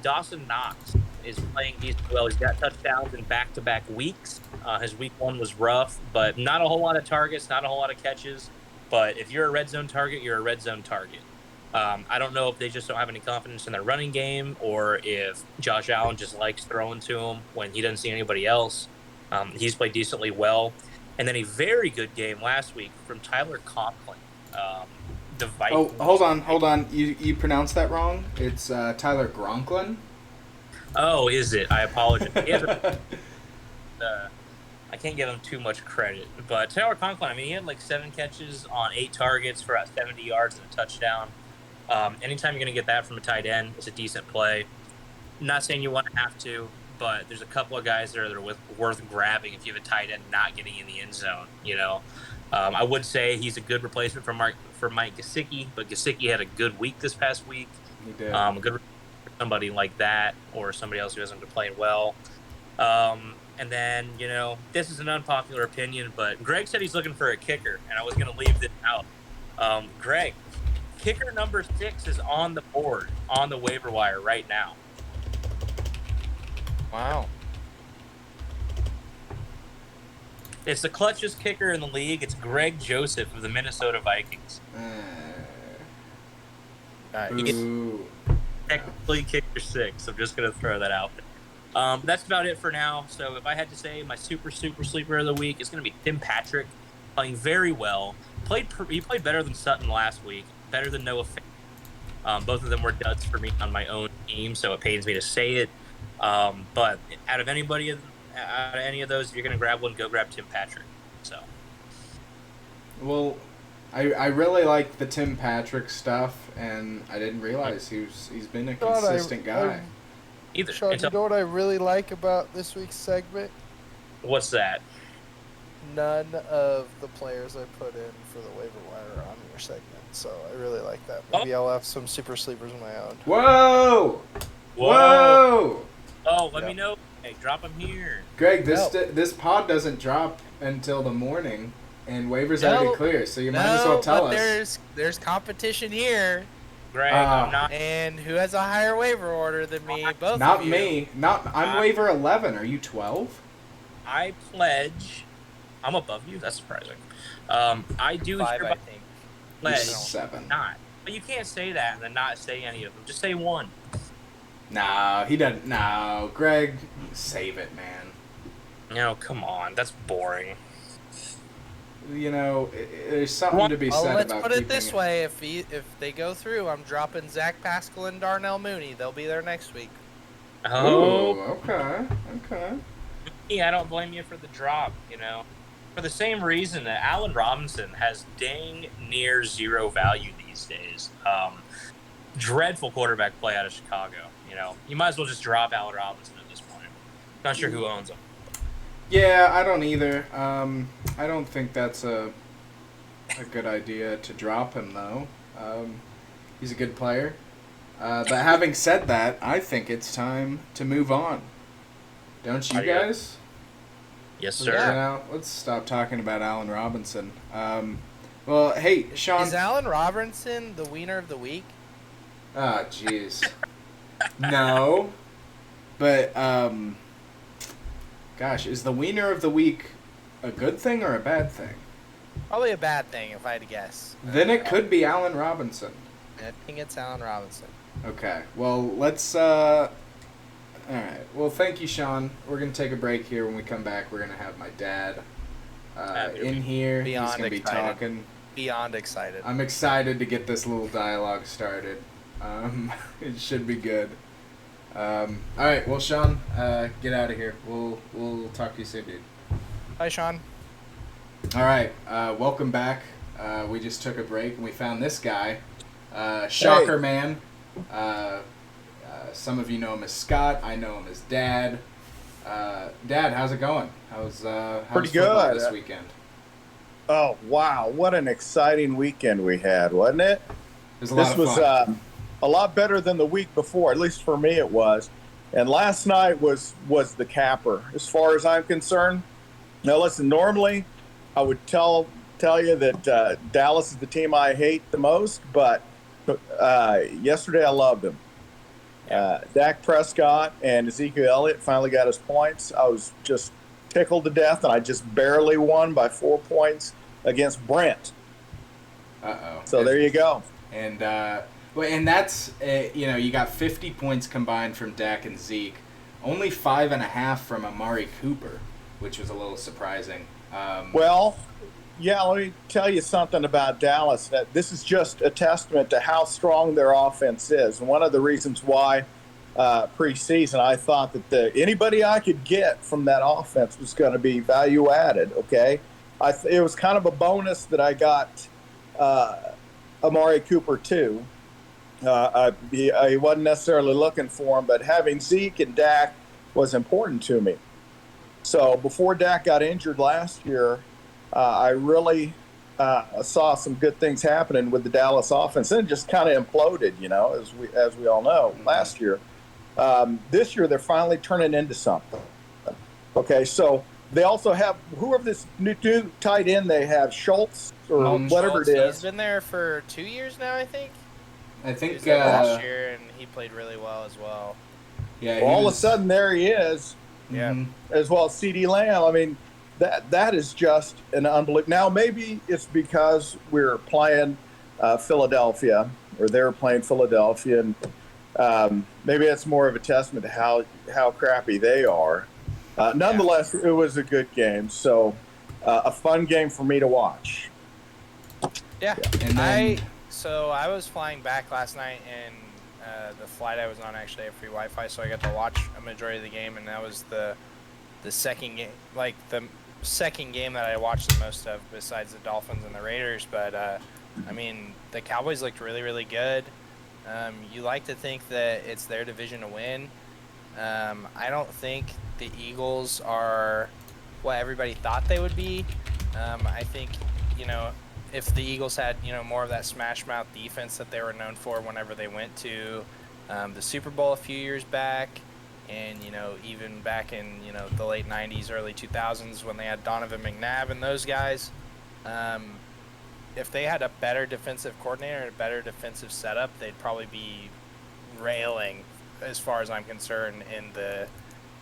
S3: Dawson Knox is playing decently well. He's got touchdowns in back-to-back weeks. His week 1 was rough, but not a whole lot of targets, not a whole lot of catches. But if you're a red zone target, you're a red zone target. I don't know if they just don't have any confidence in their running game or if Josh Allen just likes throwing to him when he doesn't see anybody else. He's played decently well. And then a very good game last week from Tyler Conklin. The Vikings.
S1: Oh, hold on. You pronounced that wrong. It's Tyler Gronklin.
S3: Oh, is it? I apologize. I can't give him too much credit. But Tyler Conklin, he had 7 catches on 8 targets for about 70 yards and a touchdown. Anytime you're going to get that from a tight end, it's a decent play. I'm not saying you want to have to, but there's a couple of guys there that are worth grabbing if you have a tight end not getting in the end zone. I would say he's a good replacement for Mike Gesicki, but Gesicki had a good week this past week.
S1: He did.
S3: A good for somebody like that or somebody else who hasn't been playing well. And then, this is an unpopular opinion, but Greg said he's looking for a kicker, and I was going to leave this out. Greg, kicker number 6 is on the board, on the waiver wire right now.
S2: Wow.
S3: It's the clutchest kicker in the league. It's Greg Joseph of the Minnesota Vikings. He gets technically kicker 6. I'm just going to throw that out there. That's about it for now. So if I had to say my super sleeper of the week, it's going to be Tim Patrick, playing very well. He played better than Sutton last week, better than Noah Fant. Both of them were duds for me on my own team, so it pains me to say it. But out of any of those, if you're going to grab one, go grab Tim Patrick. So.
S1: Well, I really like the Tim Patrick stuff, and I didn't realize he's been a consistent guy.
S2: Sean, you know what I really like about this week's segment?
S3: What's that?
S2: None of the players I put in for the waiver wire are on your segment, so I really like that. Maybe I'll have some super sleepers of my own.
S1: Whoa!
S3: Oh, let me know. Hey, drop them here.
S1: Greg, this pod doesn't drop until the morning, and waivers already clear, so you might as well tell us.
S2: There's competition here.
S3: Greg, I'm not.
S2: And who has a higher waiver order than me? Both
S1: not
S2: of you.
S1: Me. I'm waiver 11. Are you 12?
S3: I pledge. I'm above you. That's surprising. I do
S2: 5,
S3: hereby
S2: I think.
S3: pledge
S1: 7.
S3: not. But you can't say that and then not say any of them. Just say one.
S1: No, he doesn't. No, Greg, save it, man.
S3: No, come on. That's boring.
S1: There's something to be said about.
S2: Let's put it this way: if they go through, I'm dropping Zach Pascal and Darnell Mooney. They'll be there next week.
S3: Oh,
S1: Okay.
S3: I don't blame you for the drop, For the same reason that Allen Robinson has dang near zero value these days. Dreadful quarterback play out of Chicago. You might as well just drop Allen Robinson at this point. Not sure who owns him.
S1: Yeah, I don't either. I don't think that's a good idea to drop him, though. He's a good player. But having said that, I think it's time to move on. Don't you guys?
S3: Yes, sir.
S1: Let's stop talking about Allen Robinson. Well, hey, Sean.
S2: Is Allen Robinson the wiener of the week?
S1: Oh, jeez. No. But, gosh, is the wiener of the week a good thing or a bad thing?
S2: Probably a bad thing, if I had to guess.
S1: Then it could be Allen Robinson.
S2: I think it's Allen Robinson.
S1: Okay. Well, let's, all right. Well, thank you, Sean. We're going to take a break here. When we come back, we're going to have my dad in here. He's going to be talking.
S2: Beyond excited.
S1: I'm excited to get this little dialogue started. It should be good. All right. Well, Sean, get out of here. We'll talk to you soon, dude.
S2: Bye, Sean.
S1: All right. Welcome back. We just took a break and we found this guy, Shockerman. Some of you know him as Scott. I know him as Dad. Dad, how's it going? How's
S4: pretty good
S1: this weekend?
S4: Oh wow, what an exciting weekend we had, wasn't it?
S1: It was a lot of fun.
S4: This was a lot better than the week before. At least for me, it was. And last night was the capper, as far as I'm concerned. Now, listen. Normally, I would tell you that Dallas is the team I hate the most, but yesterday I loved them. Dak Prescott and Ezekiel Elliott finally got his points. I was just tickled to death, and I just barely won by 4 points against Brent. So there you go.
S1: And that's you got 50 points combined from Dak and Zeke, only 5.5 from Amari Cooper, which was a little surprising.
S4: Well, yeah, let me tell you something about Dallas. That this is just a testament to how strong their offense is. And one of the reasons why preseason I thought that anybody I could get from that offense was going to be value added, okay? It was kind of a bonus that I got Amari Cooper too. I wasn't necessarily looking for him, but having Zeke and Dak was important to me. So before Dak got injured last year, I really saw some good things happening with the Dallas offense. And it just kind of imploded, as we all know, last year. This year, they're finally turning into something. Okay, so they also have whoever this new tight end they have, Schultz or whatever
S2: Schultz,
S4: it is.
S2: He's been there for 2 years now, I think.
S1: I think
S2: he was there last year, and he played really well as well.
S1: Yeah.
S4: Well, all of a sudden, there he is.
S2: Yeah.
S4: As well as C.D. Lamb. I mean, that is just an unbelievable. Now, maybe it's because we're playing Philadelphia, or they're playing Philadelphia, and maybe that's more of a testament to how crappy they are. Nonetheless, It was a good game. So, a fun game for me to watch.
S2: Yeah.
S1: And then,
S2: I was flying back last night, and the flight I was on actually had free Wi-Fi, so I got to watch a majority of the game, and that was the second game, like the second game that I watched the most of besides the Dolphins and the Raiders. But I mean, the Cowboys looked really, really good. You like to think that it's their division to win. I don't think the Eagles are what everybody thought they would be. I think, if the Eagles had, more of that smash mouth defense that they were known for whenever they went to the Super Bowl a few years back, and, even back in, the late 90s, early 2000s when they had Donovan McNabb and those guys, if they had a better defensive coordinator and a better defensive setup, they'd probably be railing, as far as I'm concerned,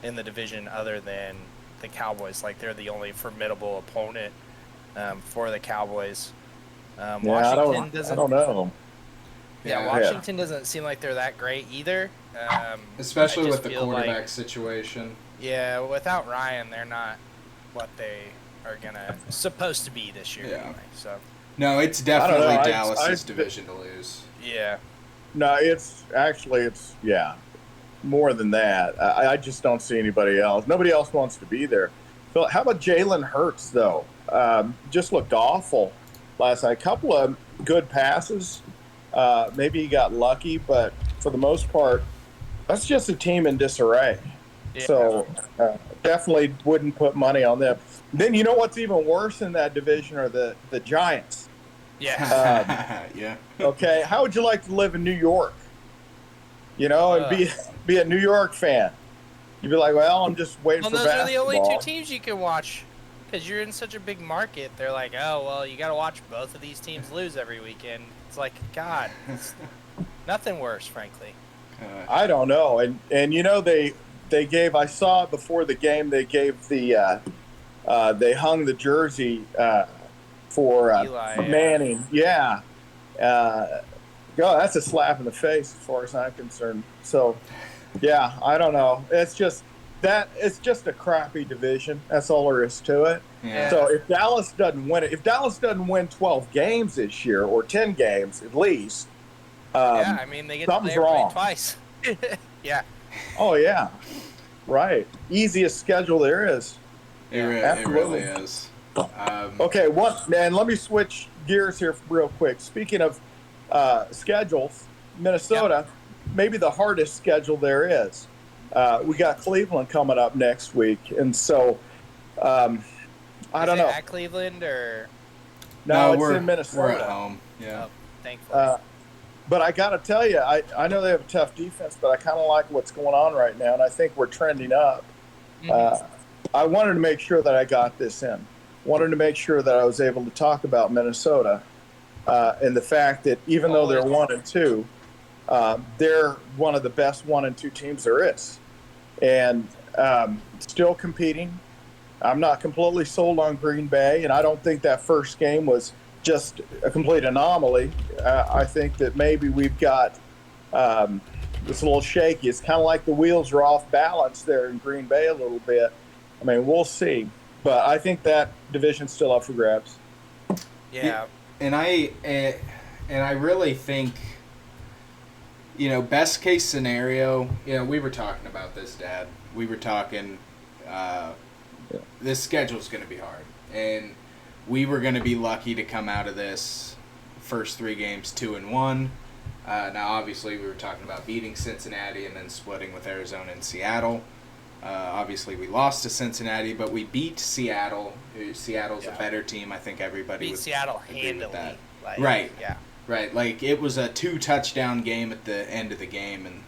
S2: in the division other than the Cowboys. Like, they're the only formidable opponent for the Cowboys. Washington
S4: I don't know.
S2: Yeah, Washington doesn't seem like they're that great either.
S1: Especially with the quarterback situation.
S2: Yeah, without Ryan, they're not what they are supposed to be this year anyway. So.
S1: No, it's definitely Dallas's division to lose.
S2: Yeah.
S4: No, more than that. I just don't see anybody else. Nobody else wants to be there. So how about Jalen Hurts though? Just looked awful last night. A couple of good passes. Maybe he got lucky, but for the most part, that's just a team in disarray.
S2: Yeah.
S4: So definitely wouldn't put money on them. Then you know what's even worse in that division are the Giants.
S2: Yeah.
S1: Yeah.
S4: Okay, how would you like to live in New York? You know, and be a New York fan. You'd be like, well, I'm just waiting for
S2: those
S4: basketball.
S2: are the only two teams you can watch because you're in such a big market. They're like, oh, well, you got to watch both of these teams lose every weekend. It's like, God, it's nothing worse, frankly.
S4: I don't know. And you know, they gave, I saw it before the game, they gave they hung the jersey for
S2: Eli,
S4: Manning. Yeah. God, that's a slap in the face as far as I'm concerned. So, yeah, I don't know. It's just a crappy division. That's all there is to it.
S1: Yeah.
S4: So if Dallas doesn't win it, if Dallas doesn't win 12 games this year or 10 games at least,
S2: yeah, I mean they get to play everybody twice. Yeah.
S4: Oh yeah, right. Easiest schedule there is.
S1: It really is.
S4: Okay, and let me switch gears here real quick. Speaking of schedules, Minnesota, maybe the hardest schedule there is. We got Cleveland coming up next week, and so I don't know.
S2: At Cleveland or?
S4: No, it's in Minnesota.
S1: We're at home. Yeah.
S2: Oh, thankfully.
S4: But I got to tell you, I know they have a tough defense, but I kind of like what's going on right now, and I think we're trending up. Mm-hmm. I wanted to make sure that I got this in. Wanted to make sure that I was able to talk about Minnesota and the fact that even though they're 1-2, they're one of the best 1-2 teams there is, and still competing. I'm not completely sold on Green Bay, and I don't think that first game was just a complete anomaly. I think that maybe we've got it's a little shaky. It's kind of like the wheels are off balance there in Green Bay a little bit. I mean, we'll see. But I think that division's still up for grabs.
S2: Yeah.
S1: And I really think, best case scenario, we were talking about this, Dad. We were talking this schedule's going to be hard. And we were going to be lucky to come out of this first 3 games 2-1. Now, obviously, we were talking about beating Cincinnati and then splitting with Arizona and Seattle. Obviously, we lost to Cincinnati, but we beat Seattle. Seattle's a better team. I think everybody
S2: beat
S1: would
S2: Seattle
S1: agree
S2: handily.
S1: with that.
S2: Right.
S1: Yeah. Right. Like, it was a 2-touchdown game at the end of the game, and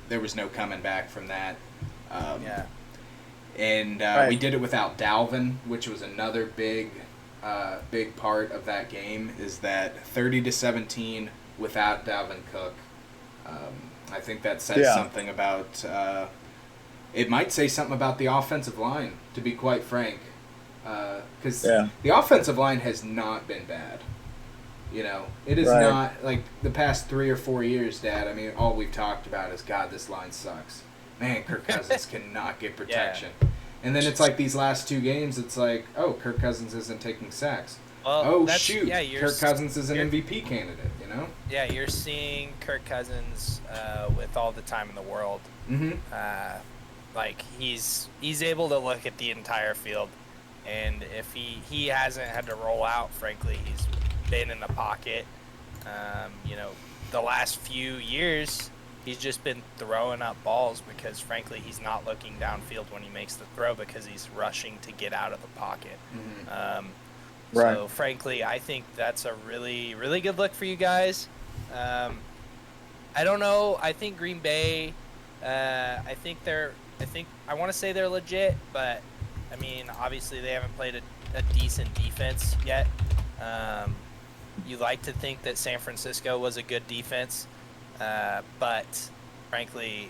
S1: there was no coming back from that. And we did it without Dalvin, which was another big part of that game, is that 30-17 without Dalvin Cook. I think that says something about it might say something about the offensive line, to be quite frank, because the offensive line has not been bad. It is not like the past 3 or 4 years, Dad. I mean, all we've talked about is, God, this line sucks. Man, Kirk Cousins cannot get protection. Yeah. And then it's like these last 2 games, it's like, oh, Kirk Cousins isn't taking sacks.
S2: Well,
S1: shoot, Kirk Cousins is an MVP candidate,
S2: Yeah, you're seeing Kirk Cousins with all the time in the world.
S1: Mm-hmm.
S2: Like, he's able to look at the entire field, and if he hasn't had to roll out, frankly, he's been in the pocket. The last few years, he's just been throwing up balls because, frankly, he's not looking downfield when he makes the throw because he's rushing to get out of the pocket.
S1: Mm-hmm.
S2: So, frankly, I think that's a really, really good look for you guys. I don't know. I think Green Bay, I want to say they're legit, but, I mean, obviously they haven't played a decent defense yet. You like to think that San Francisco was a good defense. But frankly,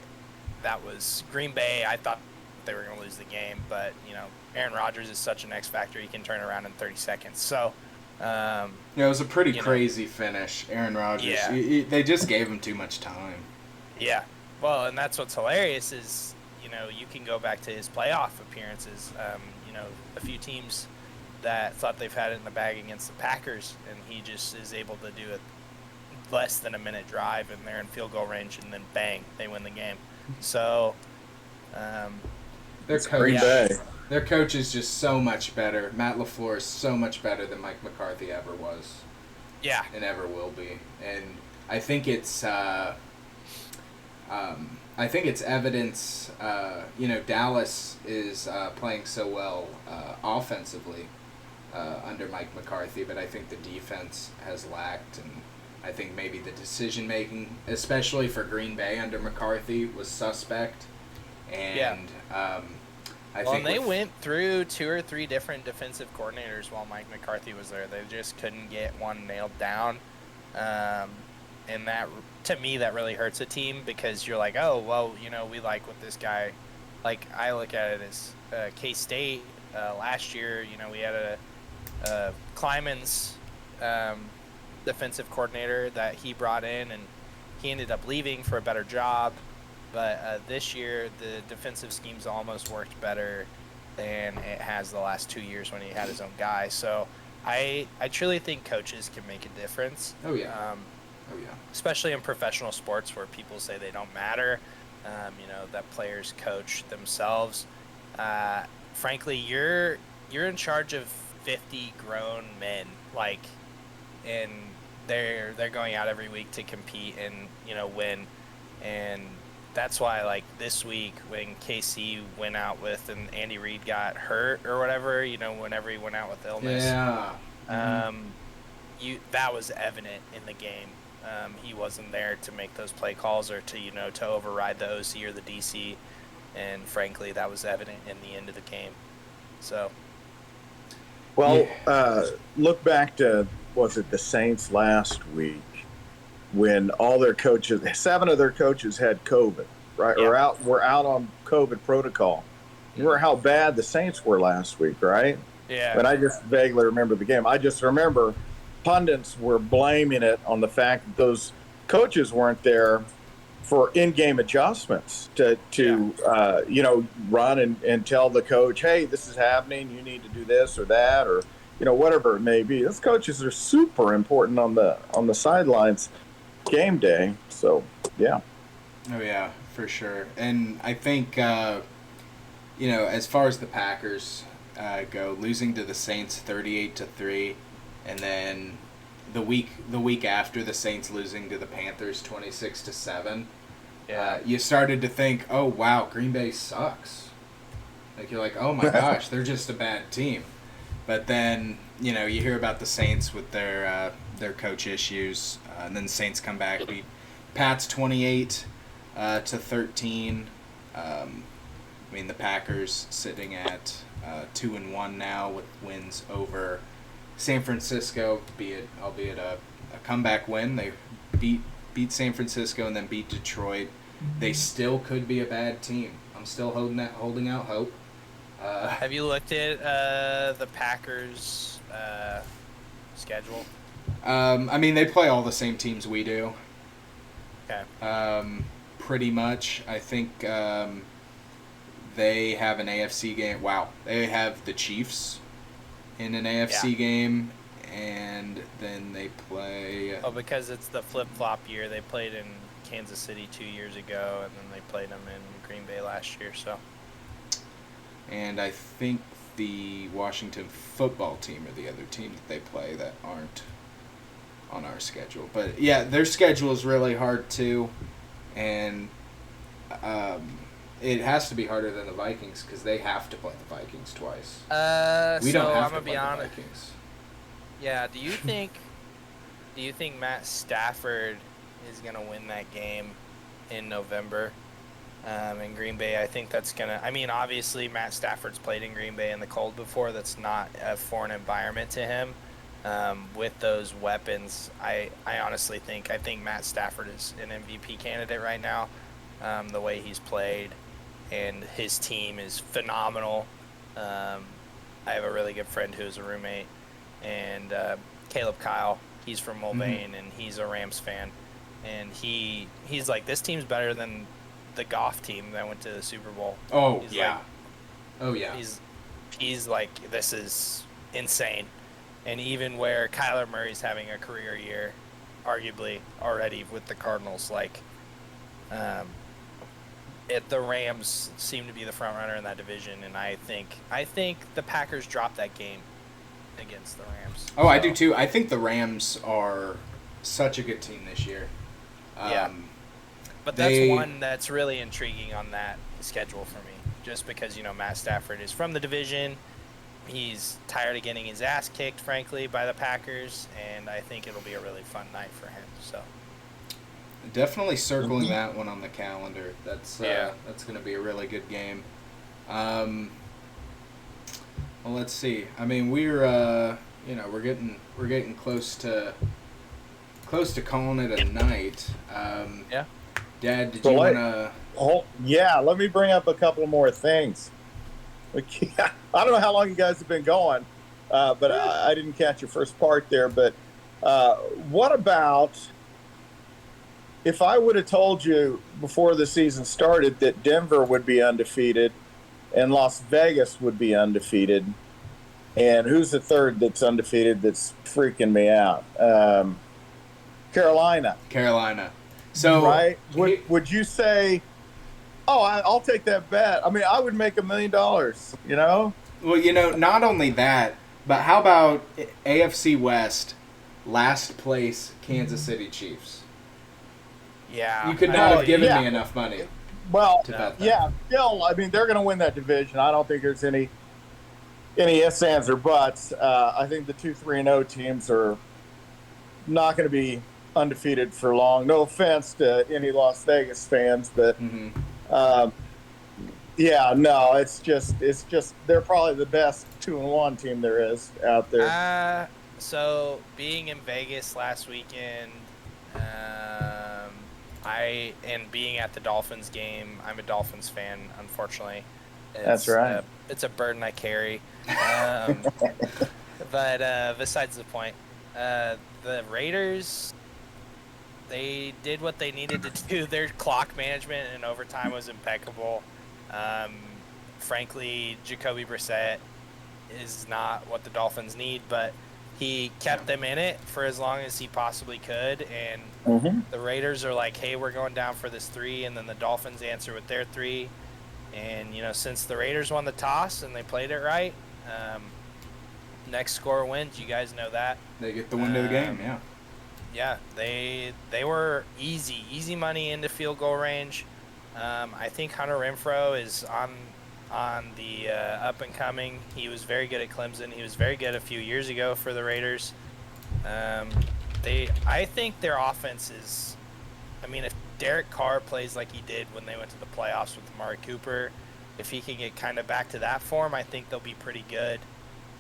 S2: that was Green Bay. I thought they were going to lose the game, but Aaron Rodgers is such an X factor; he can turn around in 30 seconds. So,
S1: it was a pretty crazy finish. Aaron Rodgers. Yeah. They just gave him too much time.
S2: Yeah. Well, and that's what's hilarious is you can go back to his playoff appearances. A few teams that thought they've had it in the bag against the Packers, and he just is able to do it less than a minute drive, and they're in field goal range, and then bang, they win the game. So, um,
S1: Their
S4: Green
S1: coach,
S4: Bay.
S1: their coach is just so much better. Matt LaFleur is so much better than Mike McCarthy ever was
S2: yeah,
S1: and ever will be. And I think it's evidence. Dallas is playing so well offensively under Mike McCarthy, but I think the defense has lacked, and I think maybe the decision making, especially for Green Bay under McCarthy, was suspect. And
S2: and they went through 2 or 3 different defensive coordinators while Mike McCarthy was there. They just couldn't get one nailed down. And that, to me, that really hurts a team because you're like, oh, well, we like what this guy, like I look at it as K-State last year, we had a Kleiman's defensive coordinator that he brought in, and he ended up leaving for a better job. But this year, the defensive scheme's almost worked better than it has the last 2 years when he had his own guy. So I truly think coaches can make a difference.
S1: Oh, yeah.
S2: Especially in professional sports where people say they don't matter, that players coach themselves. Frankly, you're in charge of 50 grown men, and they're going out every week to compete and win. And that's why, this week when KC went out with and Andy Reid got hurt or whatever, whenever he went out with illness, that was evident in the game. He wasn't there to make those play calls or to override the OC or the DC, and frankly, that was evident in the end of the game. So,
S4: look back to, was it the Saints last week when all their coaches, 7 of their coaches had COVID, right?
S2: Yeah.
S4: Or were out on COVID protocol. You remember how bad the Saints were last week, right?
S2: Yeah.
S4: And I just vaguely remember the game. I just remember pundits were blaming it on the fact that those coaches weren't there for in-game adjustments to run and tell the coach, hey, this is happening, you need to do this or that, or whatever it may be. Those coaches are super important on the sidelines game day. So yeah.
S1: Oh yeah, for sure. And I think as far as the Packers go, losing to the Saints 38-3, and then the week after, the Saints losing to the Panthers 26-7. You started to think, oh wow, Green Bay sucks. You're like, oh my gosh, they're just a bad team. But then you hear about the Saints with their coach issues, and then the Saints come back, beat Pats 28-13. The Packers sitting at 2-1 now with wins over San Francisco, albeit a comeback win. They beat San Francisco and then beat Detroit. They still could be a bad team. I'm still holding out hope.
S2: Have you looked at the Packers schedule?
S1: They play all the same teams we do.
S2: Okay.
S1: Pretty much. I think they have an AFC game. Wow. They have the Chiefs in an AFC game, and then they play...
S2: Oh, because it's the flip-flop year. They played in Kansas City 2 years ago, and then they played them in Green Bay last year, so...
S1: And I think the Washington football team are the other team that they play that aren't on our schedule. But, yeah, their schedule is really hard, too. And it has to be harder than the Vikings because they have to play the Vikings twice. We don't have to play the Vikings.
S2: Yeah, do you think Matt Stafford is going to win that game in November? In Green Bay, I think that's going to... obviously, Matt Stafford's played in Green Bay in the cold before. That's not a foreign environment to him. With those weapons, I honestly think Matt Stafford is an MVP candidate right now. The way he's played, and his team is phenomenal. I have a really good friend who's a roommate, and Caleb Kyle. He's from Mulvane, and he's a Rams fan. And he's like, this team's better than the Goff team that went to the Super Bowl.
S1: Oh,
S2: he's
S1: yeah.
S2: He's like, this is insane. And even where Kyler Murray's having a career year, arguably, already with the Cardinals, the Rams seem to be the front runner in that division, and I think the Packers dropped that game against the Rams.
S1: Oh, so. I do too. I think the Rams are such a good team this year.
S2: Yeah. But that's one that's really intriguing on that schedule for me, just because, Matt Stafford is from the division. He's tired of getting his ass kicked, frankly, by the Packers, and I think it'll be a really fun night for him. So
S1: definitely circling that one on the calendar. That's going to be a really good game. Well, let's see. I mean, we're getting close to calling it a night.
S2: Yeah.
S1: Dad, did you want to?
S4: Yeah, let me bring up a couple more things. I don't know how long you guys have been going, but I didn't catch your first part there. But what about if I would have told you before the season started that Denver would be undefeated and Las Vegas would be undefeated? And who's the third that's undefeated that's freaking me out? Carolina.
S1: So,
S4: right? Would you say, oh, I'll take that bet? I mean, I would make $1 million,
S1: Well, not only that, but how about AFC West, last place Kansas City Chiefs?
S2: Yeah.
S1: You could not have given me enough money.
S4: Well,
S1: to bet that.
S4: Yeah, still, I mean, they're going to win that division. I don't think there's any ifs, ands, or buts. I think the 2-3-0 teams are not going to be undefeated for long. No offense to any Las Vegas fans, but it's just they're probably the best 2-1 team there is out there.
S2: So being in Vegas last weekend, and being at the Dolphins game, I'm a Dolphins fan, unfortunately.
S4: That's right.
S2: It's a burden I carry. But besides the point, the Raiders, they did what they needed to do. Their clock management and overtime was impeccable. Frankly, Jacoby Brissett is not what the Dolphins need, but he kept them in it for as long as he possibly could. And the Raiders are like, hey, we're going down for this 3, and then the Dolphins answer with their 3. And, since the Raiders won the toss and they played it right, next score wins. You guys know that.
S1: They get the win of the game, yeah.
S2: Yeah, they were easy money into field goal range. I think Hunter Renfrow is on the up and coming. He was very good at Clemson. He was very good a few years ago for the Raiders. I think their offense is, if Derek Carr plays like he did when they went to the playoffs with Amari Cooper, if he can get kind of back to that form, I think they'll be pretty good.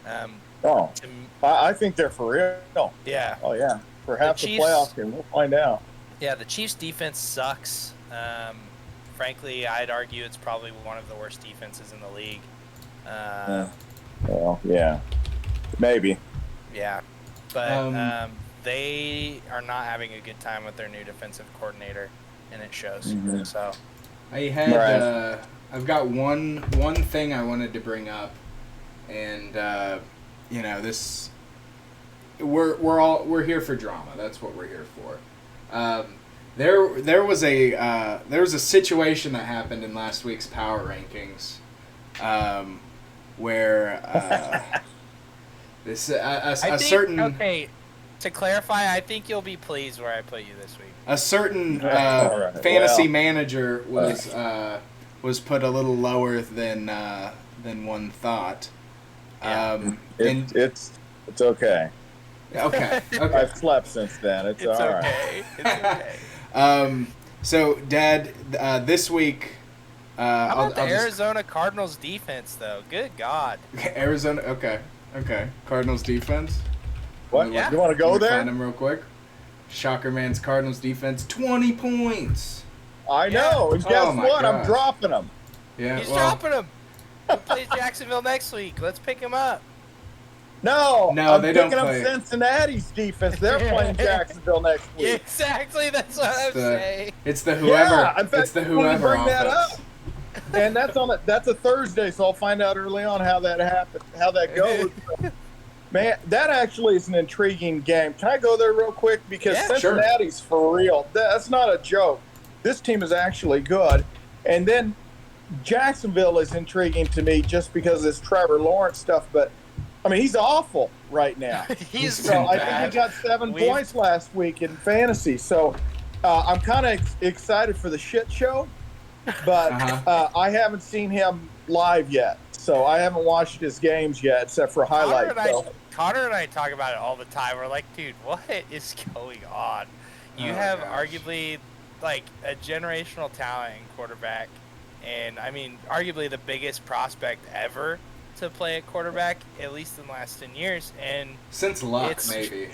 S4: I think they're for real.
S2: Yeah.
S4: Oh, yeah. Perhaps the playoff game. We'll find out.
S2: Yeah, the Chiefs' defense sucks. Frankly, I'd argue it's probably one of the worst defenses in the league.
S4: Well, yeah. Maybe.
S2: Yeah. But they are not having a good time with their new defensive coordinator, and it shows. So
S1: I had I've got one thing I wanted to bring up, and this we're here for drama. That's what we're here for. There was a situation that happened in last week's power rankings, where
S2: Okay, to clarify, I think you'll be pleased where I put you this week.
S1: A certain fantasy manager was put a little lower than one thought.
S4: It's okay.
S1: Okay.
S4: I've slept since then. It's all right.
S2: It's okay.
S1: So, Dad, this week.
S2: How about the Arizona Cardinals defense, though? Good God.
S1: Arizona. Okay. Cardinals defense.
S4: What?
S2: Yeah.
S4: You want to go there?
S1: Find him real quick. Shockerman's Cardinals defense, 20 points.
S4: I know. And guess what?
S1: Gosh.
S4: I'm dropping them.
S1: Yeah.
S2: He's dropping him. He plays Jacksonville next week. Let's pick him up.
S4: No,
S1: they don't play.
S4: I'm picking up Cincinnati's defense. They're playing Jacksonville next week.
S2: Exactly, that's what I'm saying.
S1: It's the whoever.
S4: Yeah, in fact,
S1: it's the whoever
S4: bring that
S1: offense.
S4: up. And that's a Thursday, so I'll find out early on how that happened, how that goes. Man, that actually is an intriguing game. Can I go there real quick? Because Cincinnati's for real. That's not a joke. This team is actually good. And then Jacksonville is intriguing to me just because of this Trevor Lawrence stuff, but I mean, he's awful right now.
S2: He's
S4: So I
S2: bad.
S4: think he got 7 points last week in fantasy. So I'm kind of excited for the shit show, but I haven't seen him live yet. So I haven't watched his games yet, except for highlights.
S2: Connor and I talk about it all the time. We're like, dude, what is going on? You have arguably like a generational talent in quarterback, and I mean, arguably the biggest prospect ever to play at quarterback, at least in the last 10 years. And
S1: since Luck, maybe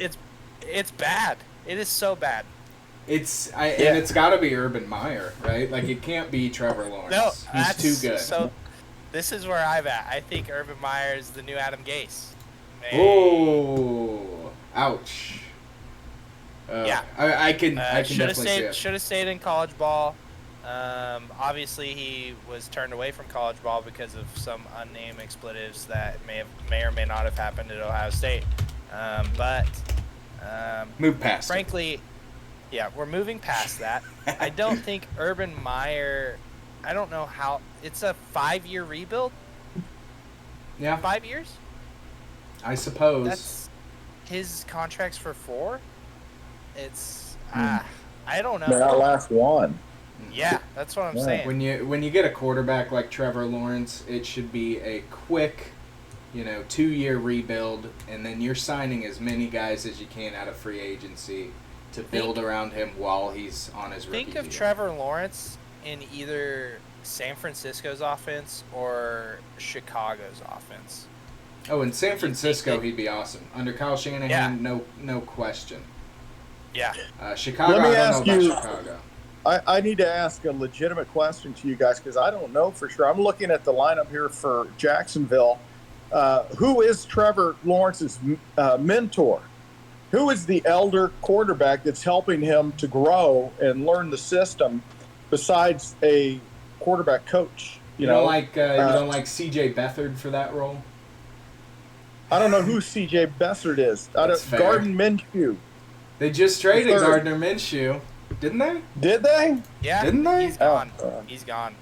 S2: it's bad. It is so bad.
S1: And it's got to be Urban Meyer, right? Like it can't be Trevor Lawrence.
S2: No,
S1: he's too good.
S2: So this is where I'm at. I think Urban Meyer is the new Adam Gase.
S1: Oh, ouch.
S2: Yeah,
S1: I can definitely see it.
S2: Should have stayed in college ball. Obviously, he was turned away from college ball because of some unnamed expletives that may or may not have happened at Ohio State. But
S1: move past.
S2: Frankly, yeah, we're moving past that. I don't think Urban Meyer. I don't know how. It's a 5-year rebuild.
S1: Yeah,
S2: 5 years.
S1: I suppose.
S2: That's his contract's for 4. It's I don't know.
S4: That last one.
S2: Yeah, that's what I'm saying.
S1: When you get a quarterback like Trevor Lawrence, it should be a quick, 2-year rebuild, and then you're signing as many guys as you can out of free agency to build around him while he's on his rookie
S2: Think of
S1: deal.
S2: Trevor Lawrence in either San Francisco's offense or Chicago's offense.
S1: Oh, in San Francisco, he'd be awesome. Under Kyle Shanahan, no question.
S2: Yeah.
S1: Chicago,
S4: Let me
S1: I
S4: ask
S1: don't know
S4: you,
S1: about Chicago.
S4: I need to ask a legitimate question to you guys because I don't know for sure. I'm looking at the lineup here for Jacksonville. Who is Trevor Lawrence's mentor? Who is the elder quarterback that's helping him to grow and learn the system besides a quarterback coach?
S1: You don't like C.J. Beathard for that role?
S4: I don't know who C.J. Beathard is. Gardner Minshew.
S1: They just traded Gardner Minshew, didn't they?
S4: Did they?
S2: Yeah.
S1: Didn't they?
S2: He's gone. He's gone.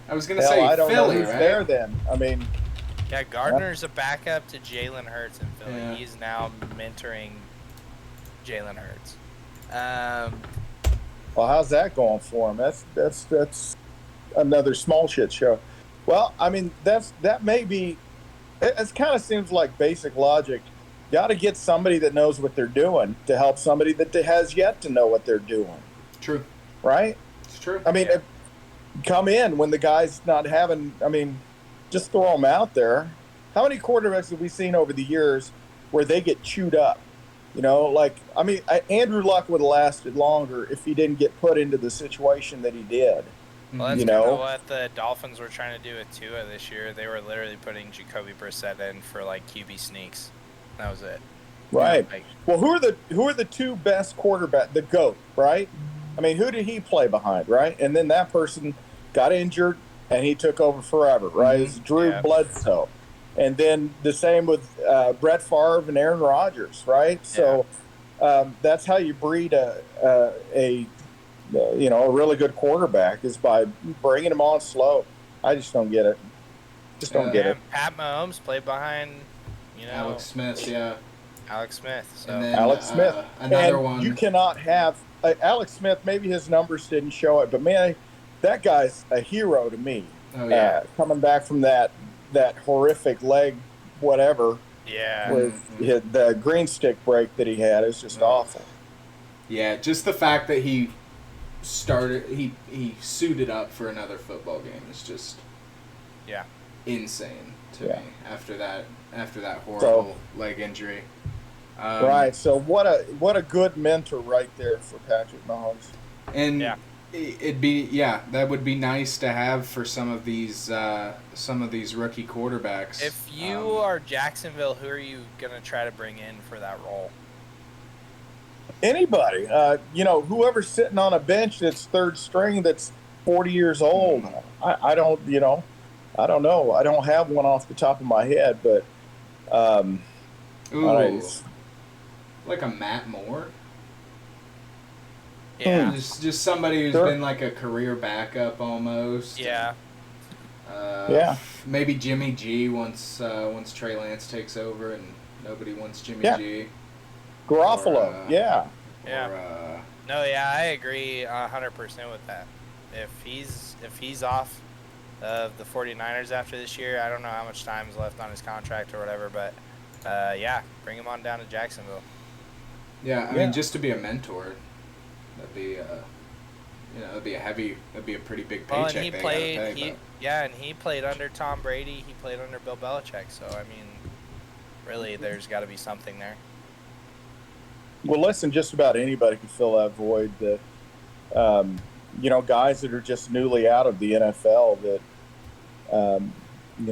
S1: I was going to say
S4: I don't
S1: Philly,
S4: know who's
S1: right?
S4: there then. I mean,
S2: yeah, Gardner's a backup to Jalen Hurts in Philly.
S1: Yeah.
S2: He's now mentoring Jalen Hurts.
S4: well, how's that going for him? That's another small shit show. Well, I mean, that may be. It kind of seems like basic logic. Got to get somebody that knows what they're doing to help somebody that has yet to know what they're doing.
S1: True.
S4: Right?
S1: It's true.
S4: I mean, come in when the guy's not having. I mean, just throw him out there. How many quarterbacks have we seen over the years where they get chewed up? Andrew Luck would have lasted longer if he didn't get put into the situation that he did.
S2: Well, that's kind of what the Dolphins were trying to do with Tua this year. They were literally putting Jacoby Brissett in for like QB sneaks. That was it.
S4: Right. Well, who are the two best quarterback? The GOAT, right? I mean, who did he play behind, right? And then that person got injured and he took over forever, right? It's Drew Bledsoe. And then the same with Brett Favre and Aaron Rodgers, right? So that's how you breed a really good quarterback is by bringing him on slow. I just don't get it. Don't get it.
S2: Pat Mahomes played behind,
S1: Alex Smith, yeah.
S2: Alex Smith. So.
S1: And then,
S4: Alex Smith.
S1: Another
S4: and
S1: one.
S4: You cannot have Alex Smith. Maybe his numbers didn't show it, but man, that guy's a hero to me.
S1: Oh yeah.
S4: Coming back from that horrific leg, whatever.
S2: Yeah.
S4: With the green stick break that he had is just awful.
S1: Yeah, just the fact that he suited up for another football game is just insane to me after that horrible leg injury.
S4: Right. So what a good mentor right there for Patrick Mahomes.
S1: And that would be nice to have for some of these rookie quarterbacks.
S2: If you are Jacksonville, who are you gonna try to bring in for that role?
S4: Anybody, whoever's sitting on a bench that's third string that's 40 years old. I don't know. I don't have one off the top of my head, but
S1: like a Matt Moore.
S2: Yeah.
S1: Just somebody who's been like a career backup almost.
S2: Yeah.
S4: Yeah.
S1: Maybe Jimmy G once Trey Lance takes over and nobody wants Jimmy G.
S4: Garoppolo.
S2: Yeah.
S1: Or,
S2: No, yeah, I agree 100% with that. If he's off of the 49ers after this year, I don't know how much time is left on his contract or whatever, but yeah, bring him on down to Jacksonville.
S1: Yeah, I mean, just to be a mentor, that'd be that'd be a pretty big paycheck.
S2: Well, and he
S1: they
S2: played,
S1: gotta pay,
S2: and he played under Tom Brady. He played under Bill Belichick. So I mean, really, there's got to be something there.
S4: Well, listen, just about anybody can fill that void. That guys that are just newly out of the NFL that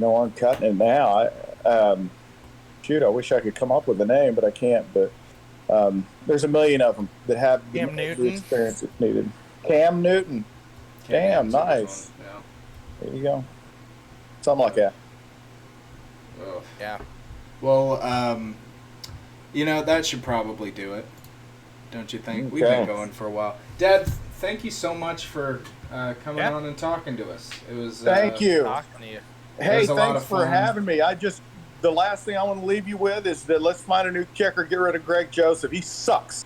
S4: aren't cutting it now. I wish I could come up with a name, but I can't. But there's a million of them that have the experience that's needed. Cam Newton. Damn, nice.
S1: Yeah.
S4: There you go. Something like that.
S1: Oh.
S2: Yeah.
S1: Well, that should probably do it, don't you think? Okay. We've been going for a while. Dad, thank you so much for coming on and talking to us. It was
S4: thank you.
S2: Talking to you.
S4: Hey, thanks for having me. The last thing I want to leave you with is that let's find a new kicker. Get rid of Greg Joseph. He sucks.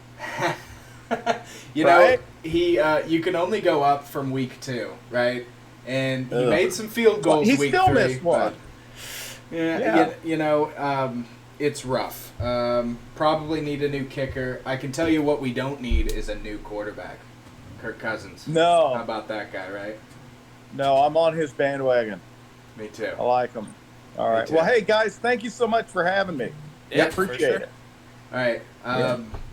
S1: You know, you can only go up from week 2, right? And he made some field goals week 3.
S4: He still missed one.
S1: It's rough. Probably need a new kicker. I can tell you what we don't need is a new quarterback. Kirk Cousins.
S4: No.
S1: How about that guy, right?
S4: No, I'm on his bandwagon.
S1: Me too.
S4: I like him. All right. Well, hey, guys, thank you so much for having me.
S2: Yeah,
S4: appreciate it.
S1: All right.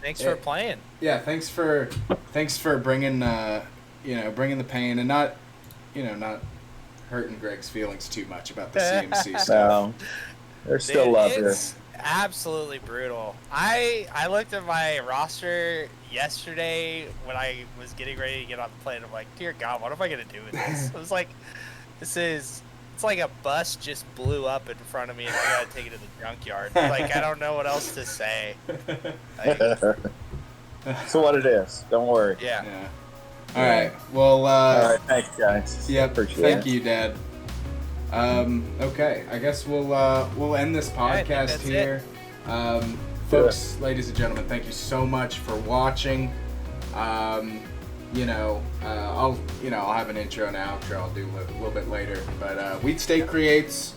S2: Thanks for playing.
S1: Yeah, thanks for bringing bringing the pain and not hurting Greg's feelings too much about the CMC stuff.
S4: No, there's still love here.
S2: It's absolutely brutal. I looked at my roster yesterday when I was getting ready to get on the plane. I'm like, dear God, what am I gonna do with this? I was like, it's like a bus just blew up in front of me and I gotta take it to the junkyard. Like, I don't know what else to say.
S4: So what it is. Don't worry.
S2: Yeah.
S1: All right. Well.
S4: All right. Thanks, guys.
S1: Yeah. Thank you, Dad. Okay. I guess we'll end this podcast here. Folks, ladies and gentlemen, thank you so much for watching. I'll have an intro and outro I'll do a little bit later. But Wheat State Creates,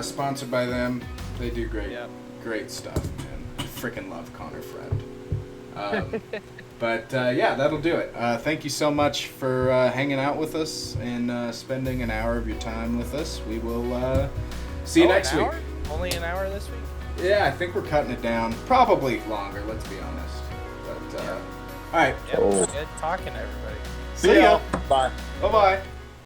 S1: sponsored by them. They do great stuff, man. I freaking love Connor Friend. But that'll do it. Thank you so much for hanging out with us and spending an hour of your time with us. We will see you next week.
S2: Only an hour this week?
S1: Yeah, I think we're cutting it down. Probably longer, let's be honest. But all right.
S2: Good talking to everybody.
S1: See ya.
S4: Bye.
S1: Bye-bye.